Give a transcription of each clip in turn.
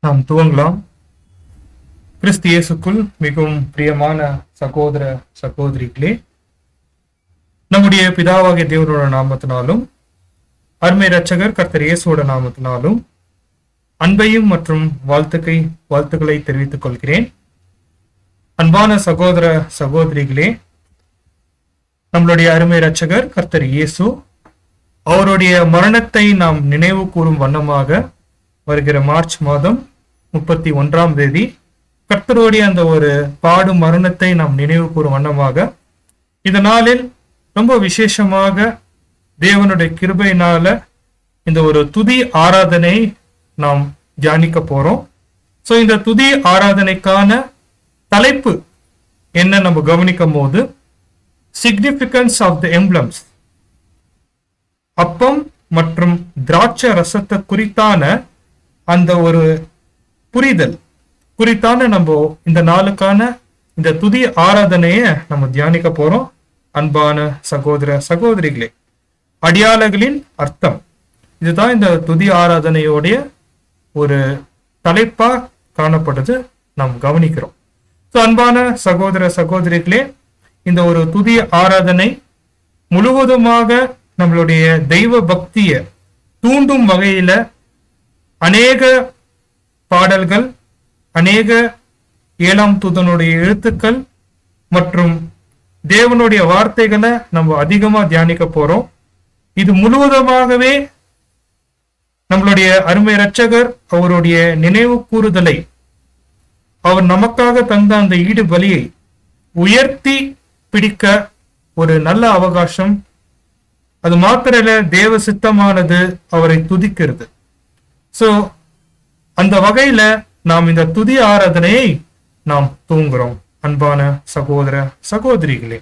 நாம் துவங்கலாம். கிறிஸ்து இயேசுக்குள் மிகவும் பிரியமான சகோதர சகோதரிகளே, நம்முடைய பிதாவாகிய தேவனோட நாமத்தினாலும் அருமை இரட்சகர் கர்த்தர் இயேசுவோட நாமத்தினாலும் அன்பையும் மற்றும் வாழ்த்துக்களை தெரிவித்துக் கொள்கிறேன். அன்பான சகோதர சகோதரிகளே, நம்மளுடைய அருமை இரட்சகர் கர்த்தர் இயேசு அவருடைய மரணத்தை நாம் நினைவு கூறும் வண்ணமாக வருகிற மார்ச் மாதம் 31 கர்த்தருடைய அந்த ஒரு பாடு மரணத்தை நாம் நினைவு கூறும் வண்ணமாக இந்த நாளில் ரொம்ப விசேஷமாக தேவனுடைய கிருபையினால இந்த ஒரு துதி ஆராதனை நாம் தியானிக்க போறோம். ஸோ இந்த துதி ஆராதனைக்கான தலைப்பு என்ன நம்ம கவனிக்கும் போது, சிக்னிபிகன்ஸ் ஆஃப் த எம்ப்ளம்ஸ், அப்பம் மற்றும் திராட்சை ரசத்தை குறித்தான அந்த ஒரு புரிதல் குறித்தான நம்ம இந்த நாளுக்கான இந்த துதி ஆராதனைய நம்ம தியானிக்க போறோம். அன்பான சகோதர சகோதரிகளே, அடியாளர்களின் அர்த்தம், இதுதான் இந்த துதி ஆராதனையோடைய ஒரு தலைப்பா காணப்படுது, நாம் கவனிக்கிறோம். ஸோ அன்பான சகோதர சகோதரிகளே, இந்த ஒரு துதி ஆராதனை முழுவதுமாக நம்மளுடைய தெய்வ பக்தியை தூண்டும் வகையில அநேக பாடல்கள், அநேக 7ஆம் தூதனுடைய எழுத்துக்கள் மற்றும் தேவனுடைய வார்த்தைகளை நம்ம அதிகமா தியானிக்க போறோம். இது முழுவதுமாகவே நம்மளுடைய அருமை இரட்சகர் அவருடைய நினைவு கூறுதலை, அவர் நமக்காக தந்த அந்த ஈடு பலியை உயர்த்தி பிடிக்க ஒரு நல்ல அவகாசம். அது மாத்திரல, தேவ சித்தமானது அவரை துதிக்கிறது. சோ அந்த வகையில நாம் இந்த துதி ஆராதனையை நாம் தூங்குறோம். அன்பான சகோதர சகோதரிகளே,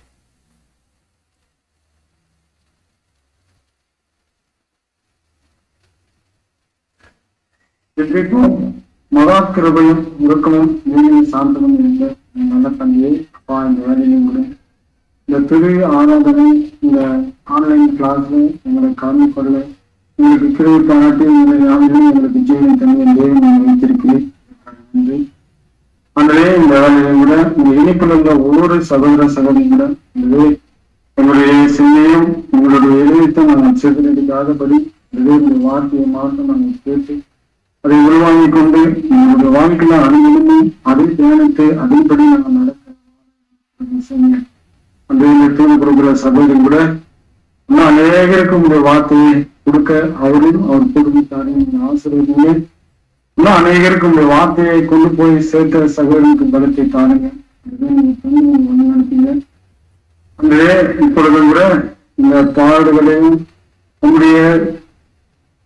மகா கிருபையும் உருக்கமும் நீதியும் சாந்தமும் இருந்த நல்ல தந்தையை அப்பா, இந்த வேலையிலும் கூட இந்த துதி ஆராதனை, இந்த ஆன்லைன் கிளாஸ்ல எங்களை கலந்து கொள்ள உங்களுக்கு கிருபை பாராட்டி உங்களை யாரும் எங்களுக்கு ஜீவனை தந்தை தேவன் வைத்திருக்கிறேன். நன்றி. அன்றே இந்த வேலையை விட இந்த இணைப்பில் உள்ள ஒவ்வொரு சகோதர சகோதரிகளை எங்களுடைய சிந்தையும் உங்களுடைய இதயத்தை நாங்கள் சிறுநடிக்காதபடி இந்த வார்த்தையை மாற்றம் நாங்கள் கேட்டு அதை உள்வாங்கிக் கொண்டு எங்களுடைய வாழ்க்கையில அனுபவமே அதை தியானித்து அதன்படி நாங்கள் நடக்க அந்த தூண் கொடுக்கிற சகோதரி கூட இன்னும் அநேகருக்கு உங்களுடைய வார்த்தையை கொடுக்க அவரும் அவர் குடும்பத்தாரையும் ஆசிரியர்களே இன்னும் அநேகருக்கு உங்களுடைய வார்த்தையை கொண்டு போய் சேர்த்த சகோதரனுக்கு பலத்தை தாருங்க. அந்த இப்பொழுது கூட இந்த பாடுகளையும் உங்களுடைய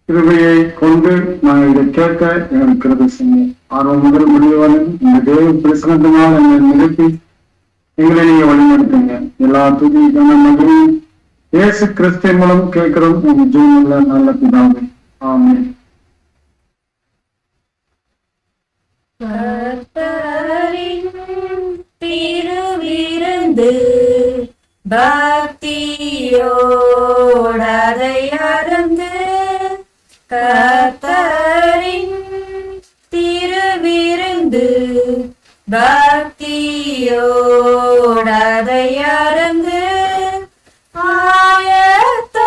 கிருபையை கொண்டு நாங்கள் இதை கேட்க எங்களுக்கு கிருபை செய்யுங்க. ஆர்வம் முதல் முடிவாளன் இந்த தேவ பிரசனத்தினால் எங்களை நிறுத்தி எங்களை நீங்க வழிநடத்துங்க. எல்லா துதிக்கான மகிழும் இயேசு கிறிஸ்து மூலம் கேட்கிறோம் உங்க ஜீவனுள்ள நல்ல பிதாவே, ஆமென். திருவிருந்து பக்தியோடதை அறந்து, கர்த்தரின் திருவிருந்து பக்தியோடதை அறந்து, ஆயத்தோடு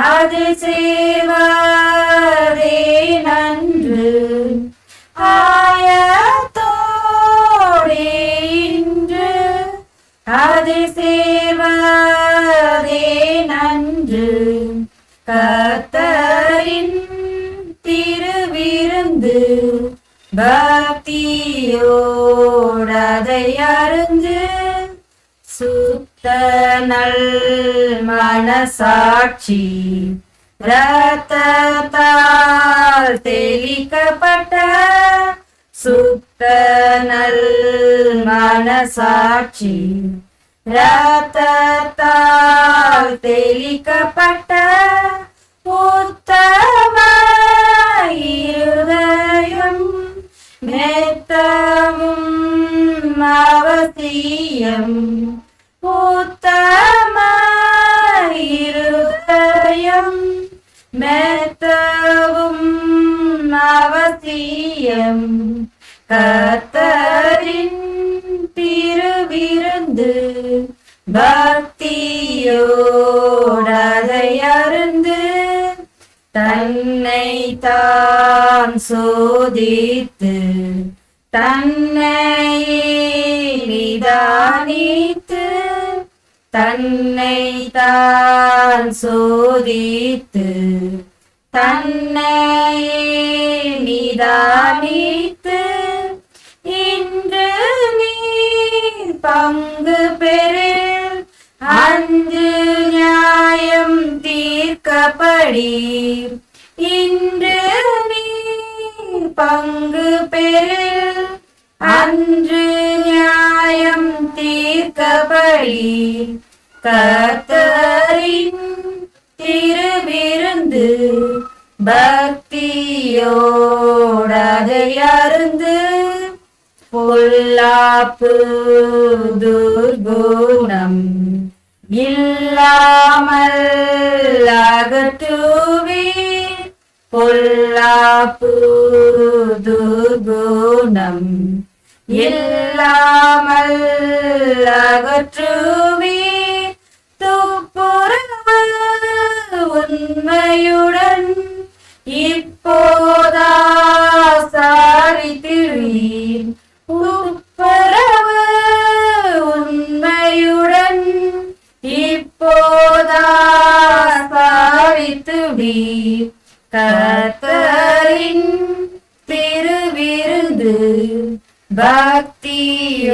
அது செய்வதே நன்று. ஆயத்தோடு இன்று அது செய்வதே நன்று. கர்த்தரின் திருவிருந்து பக்தியோடதை அருந்து, சுத்த நல் மனசாட்சி இரத்தத்தால் தெளிக்கப்பட்ட, சுத்த நல் மனசாட்சி இரத்தத்தால் தெளிக்கப்பட்ட, உத்தம இருதயம் மெத்தவும் அவசியம். உத்தம இருதயம் மெத்தவும் பக்தியோடதை அருந்து தன்னை தான் சோதித்து தன்னையே நிதானித்து தன்னை தான் சோதித்து தன்னையே நிதானித்து இன்று நீர் பங்கு பெறில் அன்று நியாயம் தீர்க்கப்படீர் இன்று நீர் பங்கு பெறில் அன்று நியாயம் தீர்க்கப்படீர் கர்த்தரின் திருவிருந்து பக்தியோடதை அருந்து பொல்லாப்பு துர்குணம் இல்லாமல் அகற்றுவீர் பொல்லாப்பு துர்குணம் இல்லாமல் அகற்றுவீர் துப்புரவு உண்மையுடன் இப்போதா சாரித்திடுவீர் துப்புரவு உண்மையுடன் இப்போதா சாரித்திடுவீர் கர்த்தரின் திருவிருந்து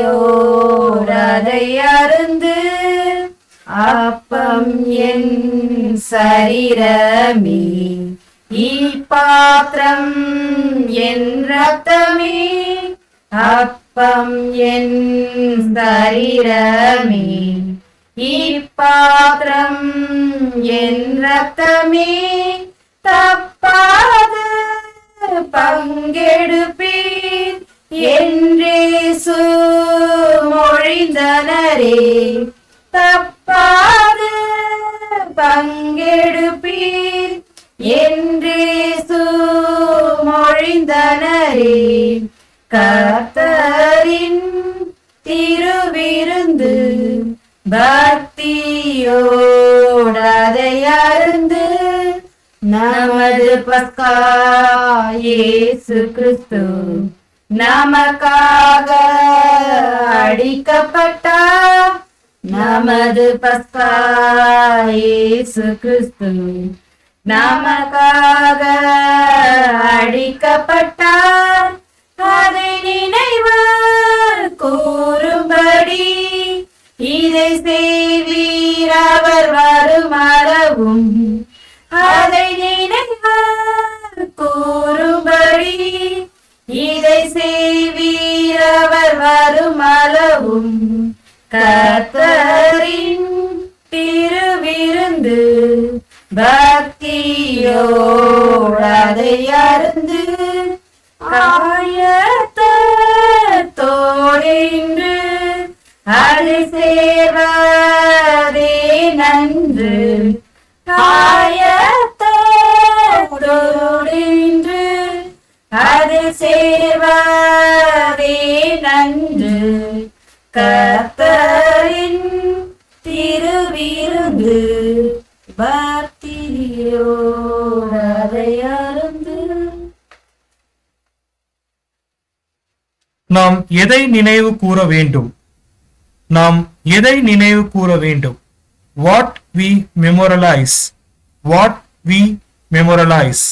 பக்தியோடதை அருந்து அப்பம் என் சரீரமே இப்பாத்திரம் என் ரத்தமே அப்பம் என் சரீரமே இப்பாத்திரம் என் ரத்தமே தப்பாது பங்கெடுப்பீர் என்றேசு மொழிந்தனரே தப்பாது பங்கெடுப்பீர் என்றேசு மொழிந்தனரே கர்த்தரின் திருவிருந்து பக்தியோடதை அருந்து நமது பஸ்கா இயேசு கிறிஸ்து நமக்காக அடிக்கப்பட்டார் நமது பஸ்கா இயேசு கிறிஸ்து நமக்காக அடிக்கப்பட்டார் அதை நினைவு கூறும்படி இதை செய்வீர் அவர் வருமளவும் அதை நினைவு கூறும்படி இதை செய்வீர் அவர் வருமளவும் கர்த்தரின் திருவிருந்து பக்தியோடதை அருந்து ஆயத்தோடென்று அதை சேர்வதே நன்று ஆயத்தோடென்று அதை சேர்வதே நன்று கர்த்தரின் திருவிருந்து பக்தியோடதை அருந்து நாம் எதை நினைவு கூற வேண்டும்? நாம் எதை நினைவு கூற வேண்டும்? What we memorialize. What we memorialize.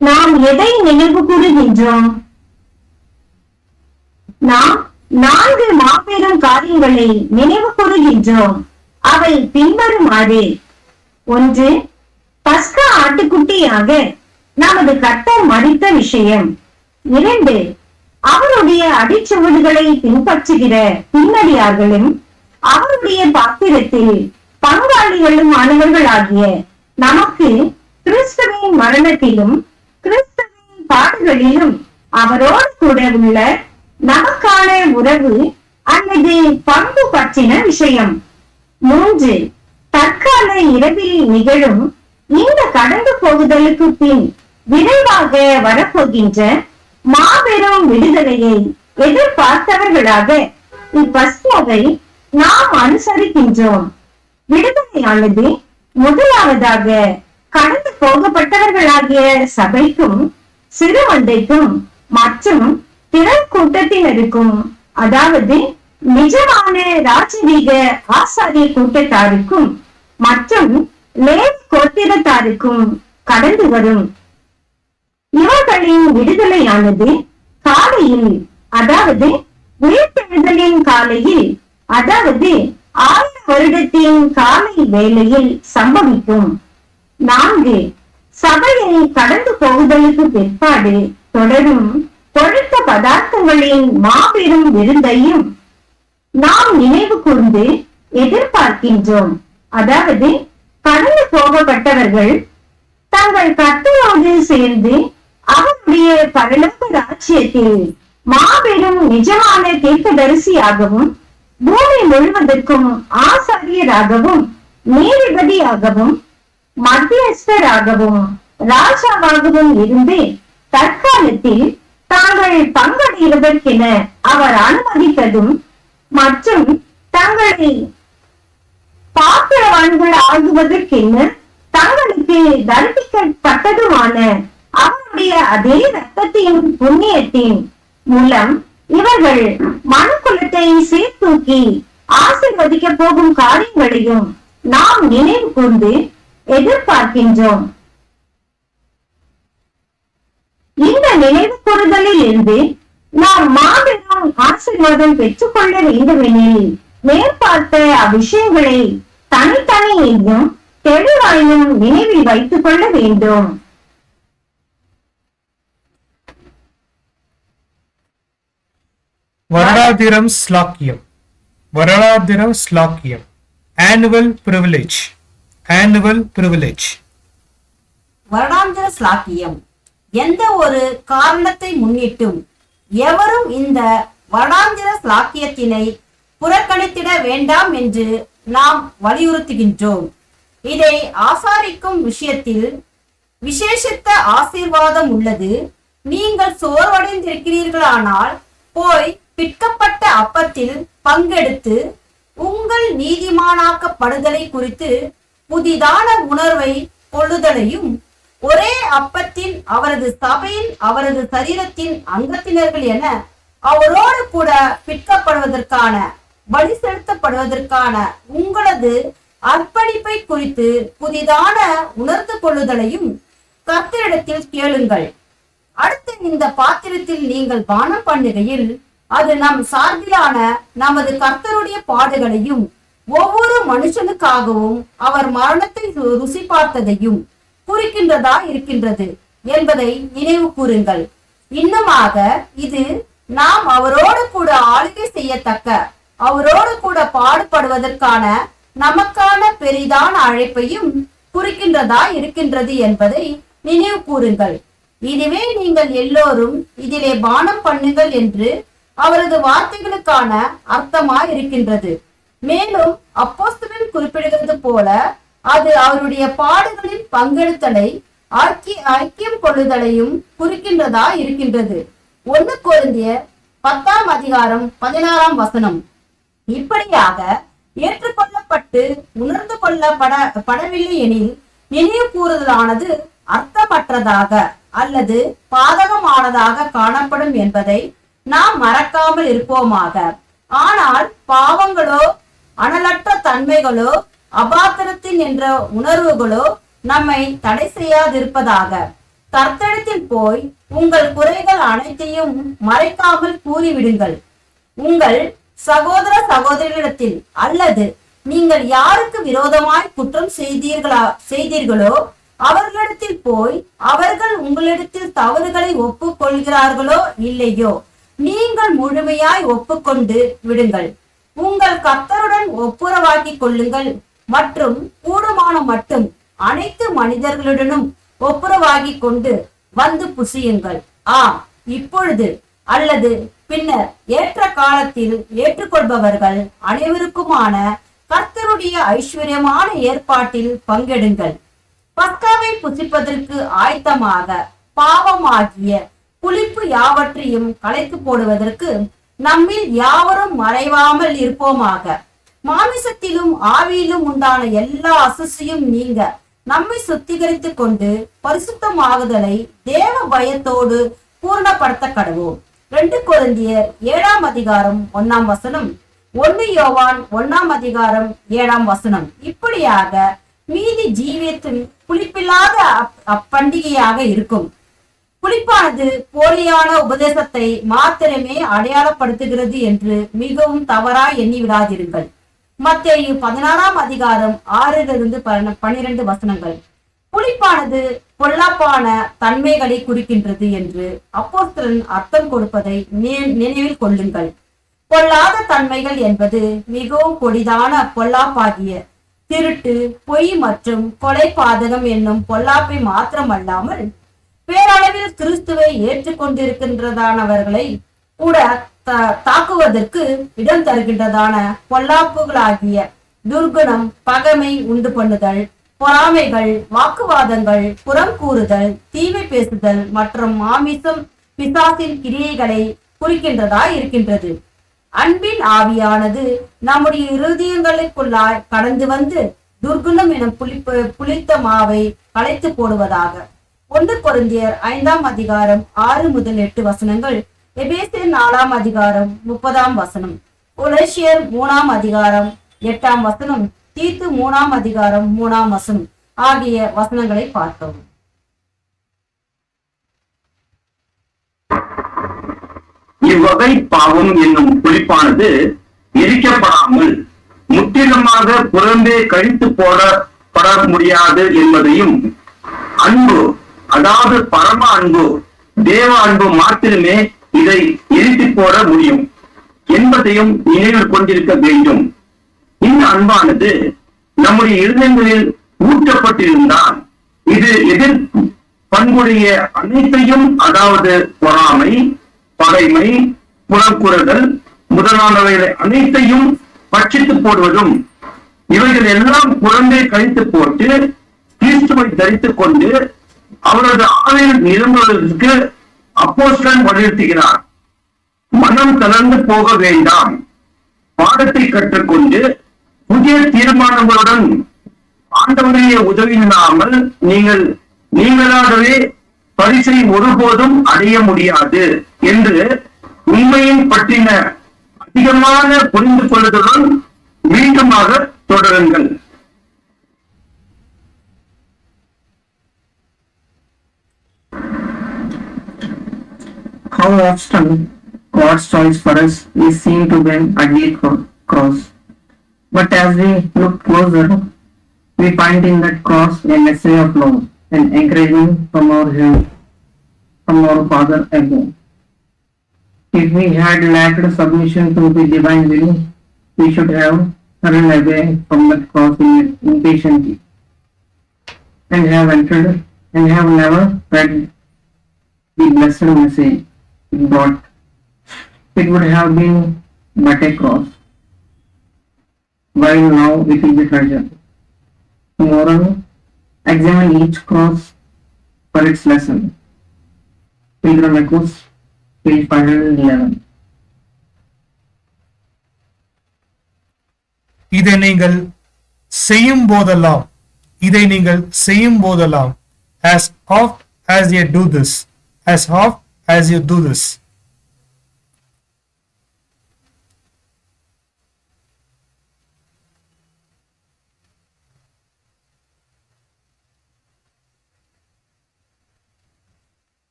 நாம் எதை நினைவு கூறுகின்றோம்? நாம் 4 மாபெரும் காரியங்களை நினைவு கூறுகின்றோம். அவை பின்வருமாறு: 1. பஸ்கா ஆட்டுக்குட்டியாக நமது கர்த்தர் மரித்த விஷயம். 2. அவருடைய அடிச்சுவடுகளை பின்பற்றுகிற பின்னடியார்களும் அவருடைய பாத்திரத்தில் பங்காளிகளும் ஆனவர்களாகிய நமக்கு கிறிஸ்துவின் மரணத்திலும் கிறிஸ்துவின் பாடுகளிலும் அவரோடு கூட உள்ள நமக்கான உறவு அல்லது பண்பு பற்றின விஷயம். 3. தற்கால இரவில் நிகழும் இந்த கடந்து போகுதலுக்கு பின் விரைவாக வரப்போகின்ற மாபெரும் விடுதலையை எதிர்பார்த்தவர்களாக இப்பஸ்காவை நாம் அனுசரிக்கின்றோம். விடுதலையானது முதலாவதாக கடந்து போகப்பட்டவர்களாகிய சபைக்கும் சிறுமந்தைக்கும் மற்றும் திரள் கூட்டத்தினருக்கும், அதாவது நிஜமான ராஜரீக ஆசாரிய கூட்டத்தாருக்கும் மற்றும் லேவி கோத்திரத்தாருக்கும் கடந்து வரும். இவர்களின் விடுதலையானது காலையில், அதாவது உயிர்த்தெழுதலின் காலையில், அதாவது 1000 வருடத்தின் காலை வேளையில் சம்பவிக்கும். 4. சபையை கடந்து போகுதலுக்கு பிற்பாடு தொடரும் கொழுத்த பதார்த்தங்களின் மாபெரும் விருந்தையும் நாம் நினைவு கூர்ந்து எதிர்பார்க்கின்றோம். அதாவது கடந்து போகப்பட்டவர்கள் தங்கள் கர்த்தரோடு சேர்ந்து அவருடைய பரலோக ராஜ்யத்தில் மாபெரும் நிஜமான தீர்க்கதரிசியாகவும் பூமி முழுவதற்கும் ஆசாரியராகவும் நீதிபதியாகவும் மத்தியஸ்தராகவும் ராஜாவாகவும் இருந்து தற்காலத்தில் தாங்கள் பங்கடைவதற்கென அவர் அனுமதித்ததும் மற்றும் தங்களை பாத்திரவான்கள் ஆகுவதற்கென தங்களுக்கு தரிசிக்கப்பட்டதுமான அவருடைய அதே ரத்தத்தின் புண்ணியத்தின் மூலம் இவர்கள் மனுக்குலத்தை சீர்தூக்கி ஆசீர்வதிக்க போகும் காரியங்களையும் நாம் நினைவு கூர்ந்து எதிர்பார்க்கின்றோம். இந்த நினைவு கூறுதலில் இருந்து நாம் மாபெரும் ஆசீர்வாதம் பெற்றுக் கொள்ள வேண்டுமெனில் மேற்பார்த்த அவ்விஷயங்களை தனித்தனியையும் தெளிவாயும் நினைவில் வைத்துக் கொள்ள வேண்டும். வருடாந்திரம் ஸ்லாக்கியம். வருடாந்திரம் ஸ்லாக்கியம். Annual privilege. Annual privilege. வருடாந்திர ஸ்லாக்கியம். எந்த ஒரு காரணத்தை முன்னிட்டும் எவரும் இந்த வருடாந்திர ஸ்லாக்கியத்தினை புறக்கணித்திட வேண்டாம் என்று நாம் வலியுறுத்துகின்றோம். இதை ஆசாரிக்கும் விஷயத்தில் விசேஷித்த ஆசீர்வாதம் உள்ளது. நீங்கள் சோர்வடைந்திருக்கிறீர்களானால் போய் பிற்கப்பட்ட அப்பத்தில் பங்கெடுத்து உங்கள் நீதிமானாக்கப்படுதலை குறித்து புதிதான உணர்வை கொள்ளுதலையும், ஒரே அப்பத்தின் அவரது சபையின் அவரது சரீரத்தின் அங்கத்தினர்கள் என அவரோடு கூட பிற்கப்படுவதற்கான வழி செலுத்தப்படுவதற்கான உங்களது அர்ப்பணிப்பை குறித்து புதிதான உணர்ந்து கொள்ளுதலையும் கர்த்தரிடத்தில் கேளுங்கள். அடுத்து இந்த பாத்திரத்தில் நீங்கள் பானம் பண்ணுகையில் அது நம் சார்பிலான நமது கர்த்தருடைய பாடுகளையும் ஒவ்வொரு மனுஷனுக்காகவும் அவர் மரணத்தை ருசி பார்த்ததையும் குறிக்கின்றதா இருக்கின்றது என்பதை நினைவு கூறுங்கள். இன்னுமாக இது நாம் அவரோடு கூட ஆளுகை செய்யத்தக்க, அவரோடு கூட பாடுபடுவதற்கான நமக்கான பெரிதான அழைப்பையும் குறிக்கின்றதா இருக்கின்றது என்பதை நினைவு கூறுங்கள். இதுவே நீங்கள் எல்லோரும் இதிலே பானம் பண்ணுங்கள் என்று அவரது வார்த்தைகளுக்கான அர்த்தமாய் இருக்கின்றது. மேலும் அப்போஸ்தலன் குறிப்பிடுகிறது போல அது அவருடைய பாடுகளின் பங்கெடுத்தலை ஐக்கியம் கொள்ளுதலையும் குறிக்கின்றதா இருக்கின்றது. 1 கொரிந்தியர் 10:16 இப்படியாக ஏற்றுக்கொள்ளப்பட்டு உணர்ந்து கொள்ளப்படவில்லை எனில் நினைவு கூறுதலானது அர்த்தமற்றதாக அல்லது பாதகமானதாக காணப்படும் என்பதை நாம் மறக்காமல் இருப்போமாக. ஆனால் பாவங்களோ அனலற்ற தன்மைகளோ அபாத்திரத்தின் என்ற உணர்வுகளோ நம்மை தடை செய்யாதிருப்பதாக. கர்த்தரிடத்தில் போய் உங்கள் குறைகள் அனைத்தையும் மறைக்காமல் கூறிவிடுங்கள். உங்கள் சகோதர சகோதரிகளிடத்தில் அல்லது நீங்கள் யாருக்கு விரோதமாய் குற்றம் செய்தீர்களோ அவர்களிடத்தில் போய் அவர்கள் உங்களிடத்தில் தவறுகளை ஒப்புக்கொள்கிறார்களோ இல்லையோ நீங்கள் முழுமையாய் ஒப்புக்கொண்டு விடுங்கள். உங்கள் கர்த்தருடன் ஒப்புரவாக்கிக் கொள்ளுங்கள் மற்றும் கூடுமான மட்டும் அனைத்து மனிதர்களுடனும் ஒப்புரவாகிக் கொண்டு வந்து புசியுங்கள். இப்பொழுது அல்லது பின்னர் ஏற்ற காலத்தில் ஏற்றுக்கொள்பவர்கள் அனைவருக்குமான கர்த்தருடைய ஐஸ்வர்யமான ஏற்பாட்டில் பங்கெடுங்கள். பஸ்காவை புசிப்பதற்கு ஆயத்தமாக பாவமாகிய புளிப்பு யாவற்றையும் களைத்து போடுவதற்கு நம்மில் யாவரும் மறைவாமல் இருப்போமாக. மாமிசத்திலும் ஆவியிலும் உண்டான எல்லா அசுசியும் நீங்க நம்மை சுத்திகரித்துக் கொண்டு பரிசுத்தமாகுதலை தேவ பயத்தோடு பூர்ணப்படுத்த கடவோம். 2 கொரிந்தியர் 7ஆம் அதிகாரம் 1ஆம் வசனம், 1 யோவான் 1ஆம் அதிகாரம் 7ஆம் வசனம். இப்படியாக மீதி ஜீவியத்தின் புளிப்பில்லாத அப்பண்டிகையாக இருக்கும். புளிப்பானது போலியான உபதேசத்தை மாத்திரமே அடையாளப்படுத்துகிறது என்று மிகவும் தவறாய் எண்ணி விடாதிருங்கள். மத்தேயு 16ஆம் அதிகாரம் 6லிருந்து 12 வசனங்கள். புளிப்பானது பொல்லாப்பான தன்மைகளை குறிக்கின்றது என்று அப்போஸ்தலன் அர்த்தம் கொடுப்பதை நினைவில் கொள்ளுங்கள். பொல்லாத தன்மைகள் என்பது மிகவும் கொடிதான பொல்லாப்பாகிய திருட்டு, பொய் மற்றும் கொலை பாதகம் என்னும் பொல்லாப்பை மாத்திரமல்லாமல் பேரளவில் கிறிஸ்துவை ஏற்றுக்கொண்டிருக்கின்றதானவர்களை கூட தாக்குவதற்கு இடம் தருகின்றதான பொல்லாப்புகளாகிய துர்குணம், பகைமை உண்டு பண்ணுதல், பொறாமைகள், வாக்குவாதங்கள், புறம் கூறுதல், தீமை பேசுதல் மற்றும் மாமிசம் பிசாசின் கிரியைகளை குறிக்கின்றதாய் இருக்கின்றது. அன்பின் ஆவியானது நம்முடைய இருதயங்களுக்குள்ளாய் கடந்து வந்து துர்குணம் எனும் புளித்த மாவை களைத்து போடுவதாக. 1 கொரிந்தியர் 5ஆம் அதிகாரம் 6 முதல் 8 வசனங்கள், எபேசியர் 4ஆம் அதிகாரம் 30ஆம் வசனம், கொலோசியர் 3ஆம் அதிகாரம் 8ஆம் வசனம், தீத்து 3ஆம் அதிகாரம் 3ஆம் வசனம் ஆகிய வசனங்களை பார்த்தோம். இவ்வகை பாவம் என்னும் புளிப்பானது எரிக்கப்படாமல் முற்றிலுமாக புறம்பே கழித்து போடப்பட முடியாது என்பதையும், அன்பு அதாவது பரம அன்பு, தேவ அன்பு மாத்திரமே இதை எரித்து போட முடியும் என்பதையும் நினைவில் கொண்டிருக்க வேண்டும். இந்த அன்பானது நம்முடைய இருதயங்களில் ஊற்றப்பட்டிருந்தால் இது எதிர் பண்புடைய அனைத்தையும், அதாவது பொறாமை, பகைமை, புறக்குறுதல் முதலானவைகளை அனைத்தையும் பட்சித்து போடுவதும், இவைகள் எல்லாம் புறம்பே கழித்து போட்டு கிறிஸ்துவை தரித்துக் கொண்டு அவரது ஆவியில் நிரம்புவதற்கு அப்போஸ்தலன் வலியுறுத்துகிறார். மனம் தளர்ந்து போக வேண்டாம், பாடத்தை கற்றுக்கொண்டு புதிய தீர்மானங்களுடன் ஆண்டவருடைய உதவி இல்லாமல் நீங்களாகவே பரிசை ஒருபோதும் அடைய முடியாது என்று உண்மையின் பற்றின அதிகமான புரிந்து கொள்ளுதலுடன் மீண்டுமாக தொடருங்கள். How often God's choice for us is seen to be an ugly cross. But as we look closer, we find in that cross a message of love and encouragement from our Father above. If we had lacked submission to the divine will, we should have turned away from that cross impatiently and have entered and have never read the blessed message it brought. It would have been but a cross, while now it is a treasure. Tomorrow, examine each cross for its lesson. Pilgrim Echoes, page 511. இதை நீங்கள் செய்யும் போதெல்லாம் as oft as you do this,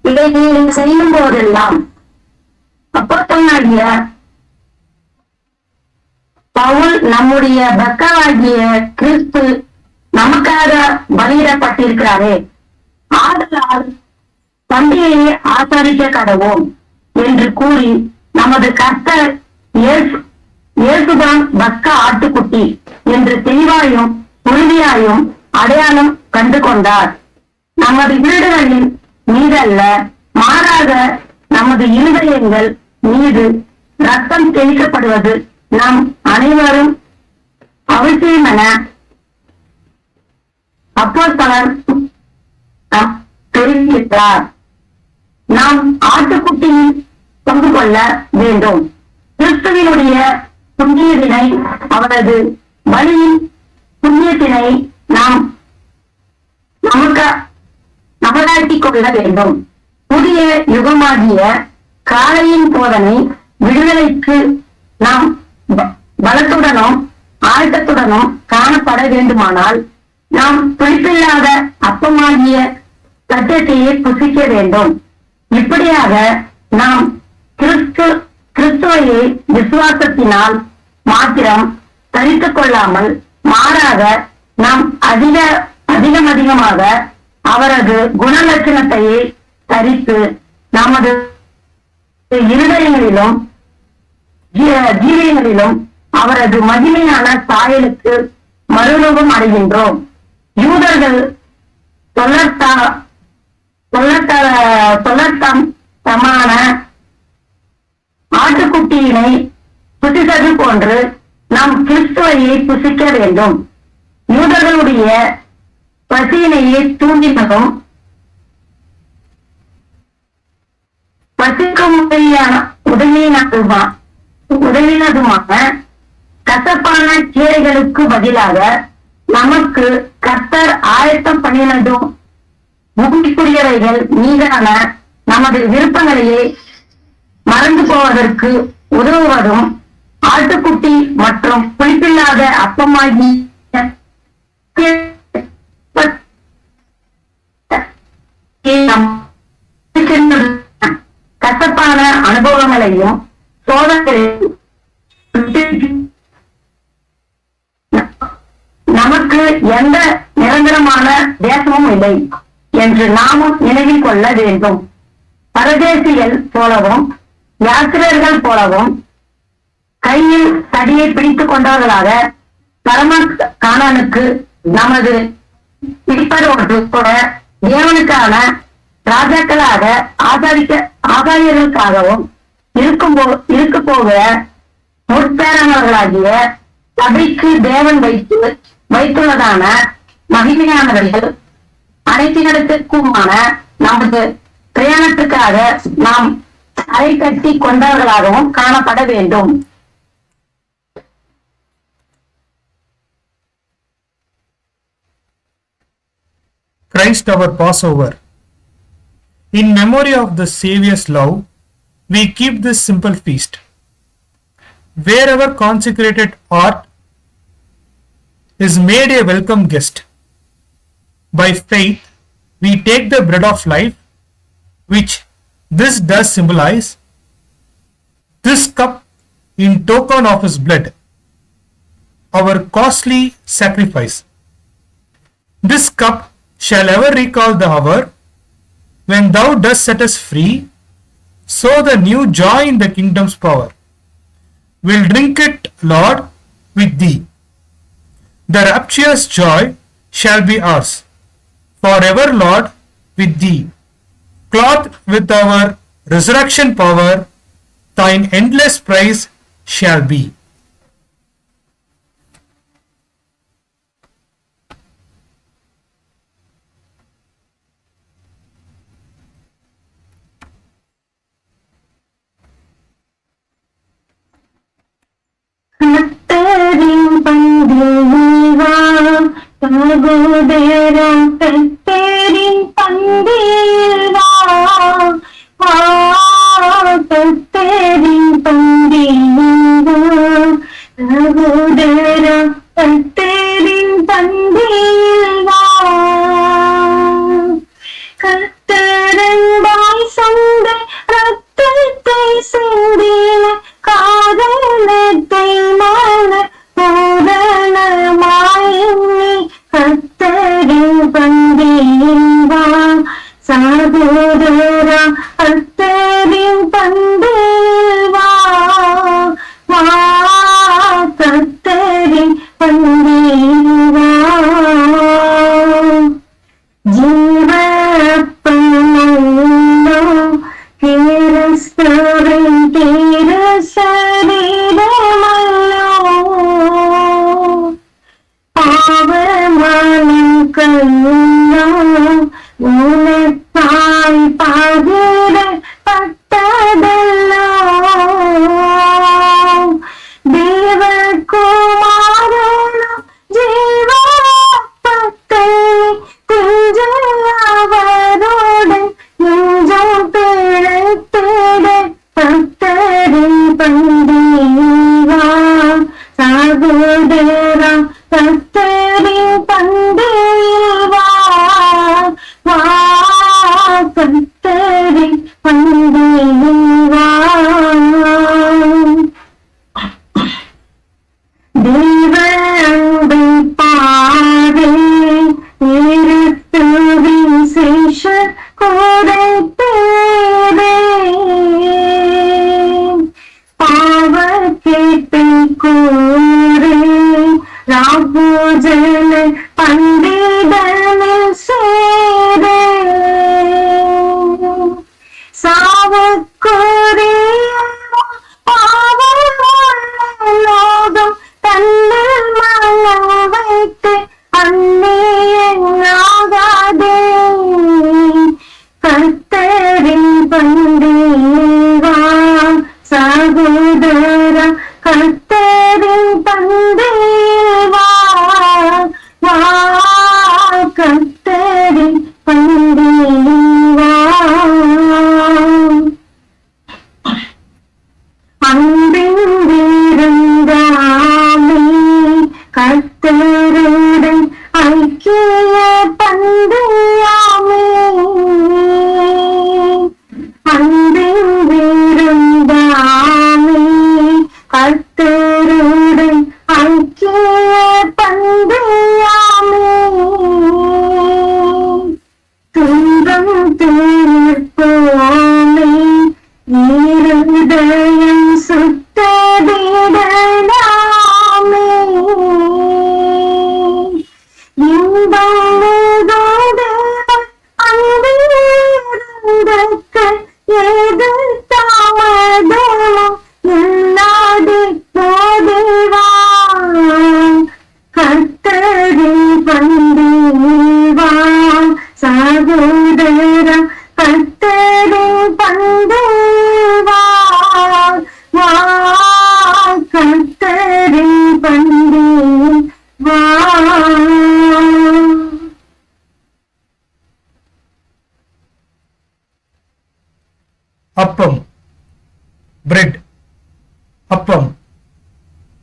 இதை நீங்கள் செய்யும் போதெல்லாம் அப்போஸ்தலனாகிய பவுல் நம்முடைய பக்காவாகிய கிறிஸ்து நமக்காக பலியிடப்பட்டிருக்கிறாரே, ஆதலால் பண்டிகையை ஆசரிக்க கடவோம் என்று கூறி நமது கர்த்தர் இயேசுதான் பக்க ஆட்டுக்குட்டி என்று தெளிவாயும் உறுதியாயும் அடையாளம் கண்டு கொண்டார். நமது வீடுகளின் மீதல்ல, மாறாக நமது இருதயங்கள் மீது ரத்தம் தெளிக்கப்படுவது நம் அனைவரும் அவசியம் என அப்போஸ்தலர் தெரிவித்தார். நாம் ஆட்டுக்குட்டியில் பங்கு கொள்ள வேண்டும். கிறிஸ்துவினுடைய புண்ணியத்தினை, அவரது பலியின் புண்ணியத்தினை நாம் நமதாக்கிக் கொள்ள வேண்டும். புதிய யுகமாகிய காலையின் போதனை விடுதலைக்கு நாம் பலத்துடனும் ஆழ்த்தத்துடனும் காணப்பட வேண்டுமானால் நாம் புளிப்பில்லாத அப்பமாகிய சத்தியத்தையே புசிக்க வேண்டும். இப்படியாக நாம் கிறிஸ்துவையை விசுவாசத்தினால் மாத்திரம் தரித்துக் கொள்ளாமல், மாறாக நாம் அதிகமாக அவரது குணலட்சணத்தையே தரித்து நமது இருதயங்களிலும் ஜீவியங்களிலும் அவரது மகிமையான சாயலுக்கு மறுரூபம் அடைகின்றோம். யூதர்கள் சமான ஆட்டுக்குட்டியினை புசித்தது போன்று நாம் கிறிஸ்துவையை புசிக்க வேண்டும். யூதர்களுடைய பசியினையே தூண்டினதும் பசிக்கும் உதவினதுமான கசப்பான கீரைகளுக்கு பதிலாக நமக்கு கர்த்தர் ஆயத்தம் பண்ணினதும் முக்கியவைகள் மீதான நமது விருப்பங்களையே மறந்து போவதற்கு உதவுவதும் ஆட்டுக்குட்டி மற்றும் புளிப்பில்லாத அப்பமாகி கசப்பான அனுபவங்களையும் சோதனைகளையும் நமக்கு எந்த நிரந்தரமான தேசமும் இல்லை என்று நாமும் நினைவில் கொள்ள வேண்டும். பரதேசிகள் போலவும் யாத்திரர்கள் போலவும் கையில் தடியை பிடித்துக் கொண்டவர்களாக பரம காணனுக்கு நமது பிடிப்பதோடு கூட தேவனுக்கான ராஜாக்களாக ஆசாரியர்களுக்காகவும் இருக்க போக முற்பேறானவர்களாகிய சபைக்கு தேவன் வைத்துள்ளதான மகிமையானவர்கள் அனைத்தினத்துக்குமான நமது பிரயாணத்துக்காக நாம் அரை கட்டி கொண்டவர்களாகவும் காணப்பட வேண்டும். Christ our Passover. In memory of the Saviour's love, we keep this simple feast. Wherever consecrated art is made a welcome guest. By faith, we take the bread of life, which this does symbolize, this cup in token of his blood, our costly sacrifice. This cup shall ever recall the hour when thou dost set us free, so the new joy in the kingdom's power. We'll drink it, Lord, with thee. The rapturous joy shall be ours, forever, Lord, with thee. Clothed with our resurrection power, thine endless praise shall be. கர்த்தரின் பந்தியில் சகோதரம் கர்த்தரின் பந்தியில் கர்த்தரின் பந்தியில் சகோதரம் கர்த்தரின் பந்தியில் கர்த்தரன்பாய் சொந்த ரத்தத்தை சிந்தின காதலத்தை மான பந்தேவா ஜீவப்பமல்லோ கிறிஸ்துவின் திரு சரீரமல்லோ பாவமனம் கல்லோ உனக்காய் பகிரப்பட்டதல்லோ தேவகுமாரனோ ஜீவப்பத்தை அவருடன் நெஞ்சம் பிழைத்திட பக்தரின் பந்தேவா சகோதரா பக்தரின் பந்தேவா வா பக்தரின் பந்தேவா தேவ அன்பை பாரே இருத்துவின் சேஷ கோடைத்தேரே பாவக்கேட்டை கூறே ராபூஜன பண்டிதனில் சேரே சாவுக்குரிய பாவலோகம் தன்னில் மனம் வைத்து அந்நியனாகாதே கர்த்தரின் பந்தேவா சகோதரா கர்த்தரின் பந்தேவா வா கர்த்தரின் பந்தேவா அன்பின் விருந்தாமே கர்த்தருடன் ஐக்கிய பந்தயாமே அன்பின் விருந்தாமே கர்த்தருடன் ஐக்கிய பந்தயாமே துன்பம் தீர்ப்போமே இருதயம் சுத்ததிடலாமே இன்பம் மிகுந்த அன்பிருந்தக்க ஏது தாமதமும் இல்லாது போதேவா கர்த்தரின் பந்தேவா சகோதரா கர்த்தரின் பந்தேவா வா கர்த்தரின் பந்தேவா அப்பம் பிரெட் அப்பம்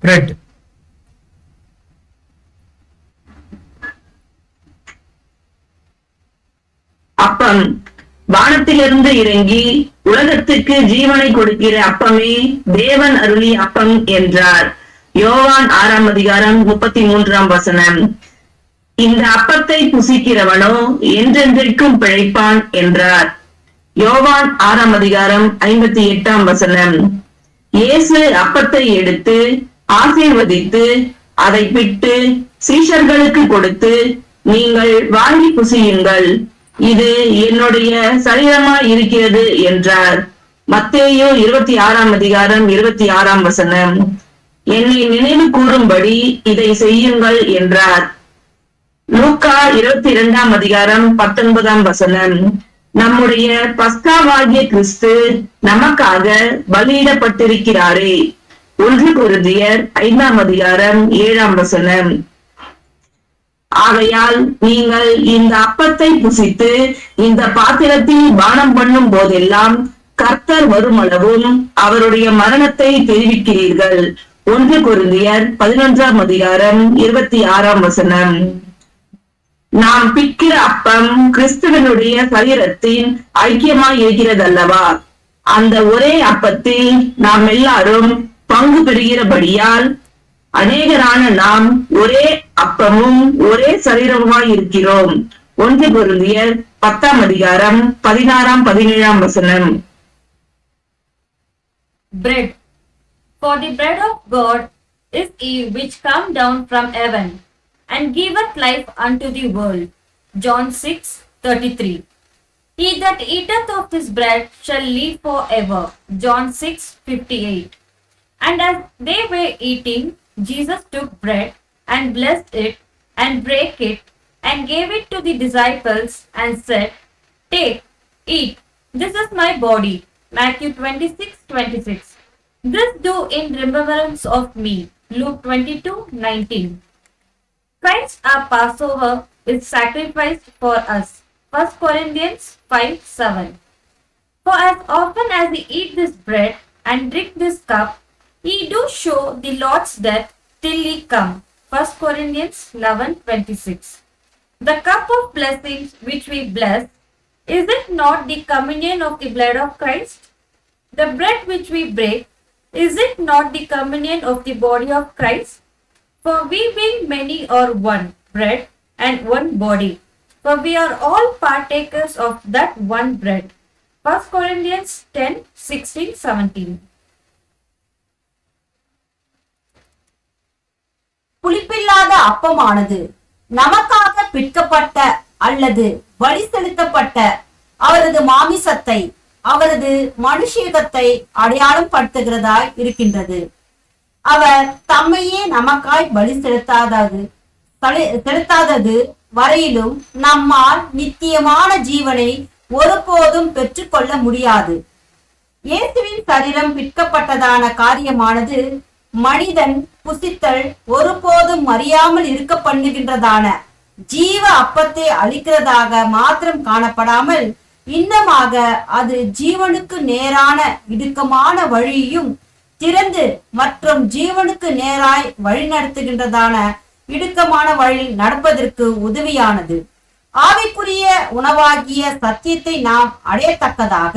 பிரெட் அப்பம் வானத்திலிருந்து இறங்கி உலகத்துக்கு ஜீவனை கொடுக்கிற அப்பமே தேவன் அருளிய அப்பம் என்றார். யோவான் 6:33 இந்த அப்பத்தை புசிக்கிறவனோ என்றென்றைக்கும் பிழைப்பான் என்றார். யோவான் 6:58 இயேசு அப்பத்தை எடுத்து ஆசீர்வதித்து அதை பிட்டு சீஷர்களுக்கு கொடுத்து, நீங்கள் வாங்கி புசியுங்கள், இது என்னுடைய சரீரமாய் இருக்கிறது என்றார். மத்தேயு 26:26 என்னை நினைவு கூறும்படி இதை செய்யுங்கள் என்றார். லூக்கா 22:19 நம்முடைய பஸ்காவாகிய கிறிஸ்து நமக்காக பலியிடப்பட்டிருக்கிறாரே. 1 கொரிந்தியர் 5:7 ஆகையால் நீங்கள் இந்த அப்பத்தை புசித்து இந்த பாத்திரத்தில் பானம் பண்ணும் போதெல்லாம் கர்த்தர் வருமளவும் அவருடைய மரணத்தை தெரிவிக்கிறீர்கள். 1 கொரிந்தியர் 11:26 நாம் பிக்கிற அப்பம் கிறிஸ்துவனுடைய சரீரத்தின் ஐக்கியமாய் இருக்கிறதல்லவா? அந்த ஒரே அப்பத்தில் நாம் எல்லாரும் பங்கு பெறுகிறபடியால் அநேகரான நாம் ஒரே அப்பமும் ஒரே சரீரமாய் இருக்கிறோம். 1 கொரிந்தியர் 10:16-17 Bread. For the bread of God is he which come down from heaven, and giveth life unto the world. John 6:33. He that eateth of this bread shall live for ever. John 6:58. And as they were eating, Jesus took bread and blessed it and brake it and gave it to the disciples and said, Take, eat, this is my body. Matthew 26:26. This do in remembrance of me. Luke 22:19. Christ our Passover is sacrificed for us. 1 Corinthians 5:7. For as often as ye eat this bread and drink this cup, ye do show the Lord's death till he come. 1 Corinthians 11:26. The cup of blessings which we bless, is it not the communion of the blood of Christ? The bread which we break, is it not the communion of the body of Christ? For we being many are one bread and one body, for we are all partakers of that one bread. 1 Corinthians 10:16-17. புளிப்பில்லாத அப்பமானது நமக்காக பிற்கப்பட்ட அல்லது பலி செலுத்தப்பட்ட அவரது மாமிசத்தை, அவரது மனுஷீகத்தை அடையாளம் படுத்துகிறதாய் இருக்கின்றது. அவர் தம்மையே நமக்காய் பலி செலுத்தாதது வரையிலும் நம்மால் நித்தியமான ஜீவனை ஒருபோதும் பெற்றுக்கொள்ள முடியாது. இயேசுவின் சரீரம் பிற்கப்பட்டதான காரியமானது மனிதன் புசித்தல் ஒருபோதும் அறியாமல் இருக்க பண்ணுகின்றதான ஜீவ அப்பத்தை அளிக்கிறதாக மாத்திரம் காணப்படாமல், இன்னமாக அது ஜீவனுக்கு நேரான இடுக்கமான வழியையும் திறந்து மற்றும் ஜீவனுக்கு நேராய் வழிநடத்துகின்றதான இடுக்கமான வழியில் நடப்பதற்கு உதவியானது. ஆவிக்குரிய உணவாகிய சத்தியத்தை நாம் அடையத்தக்கதாக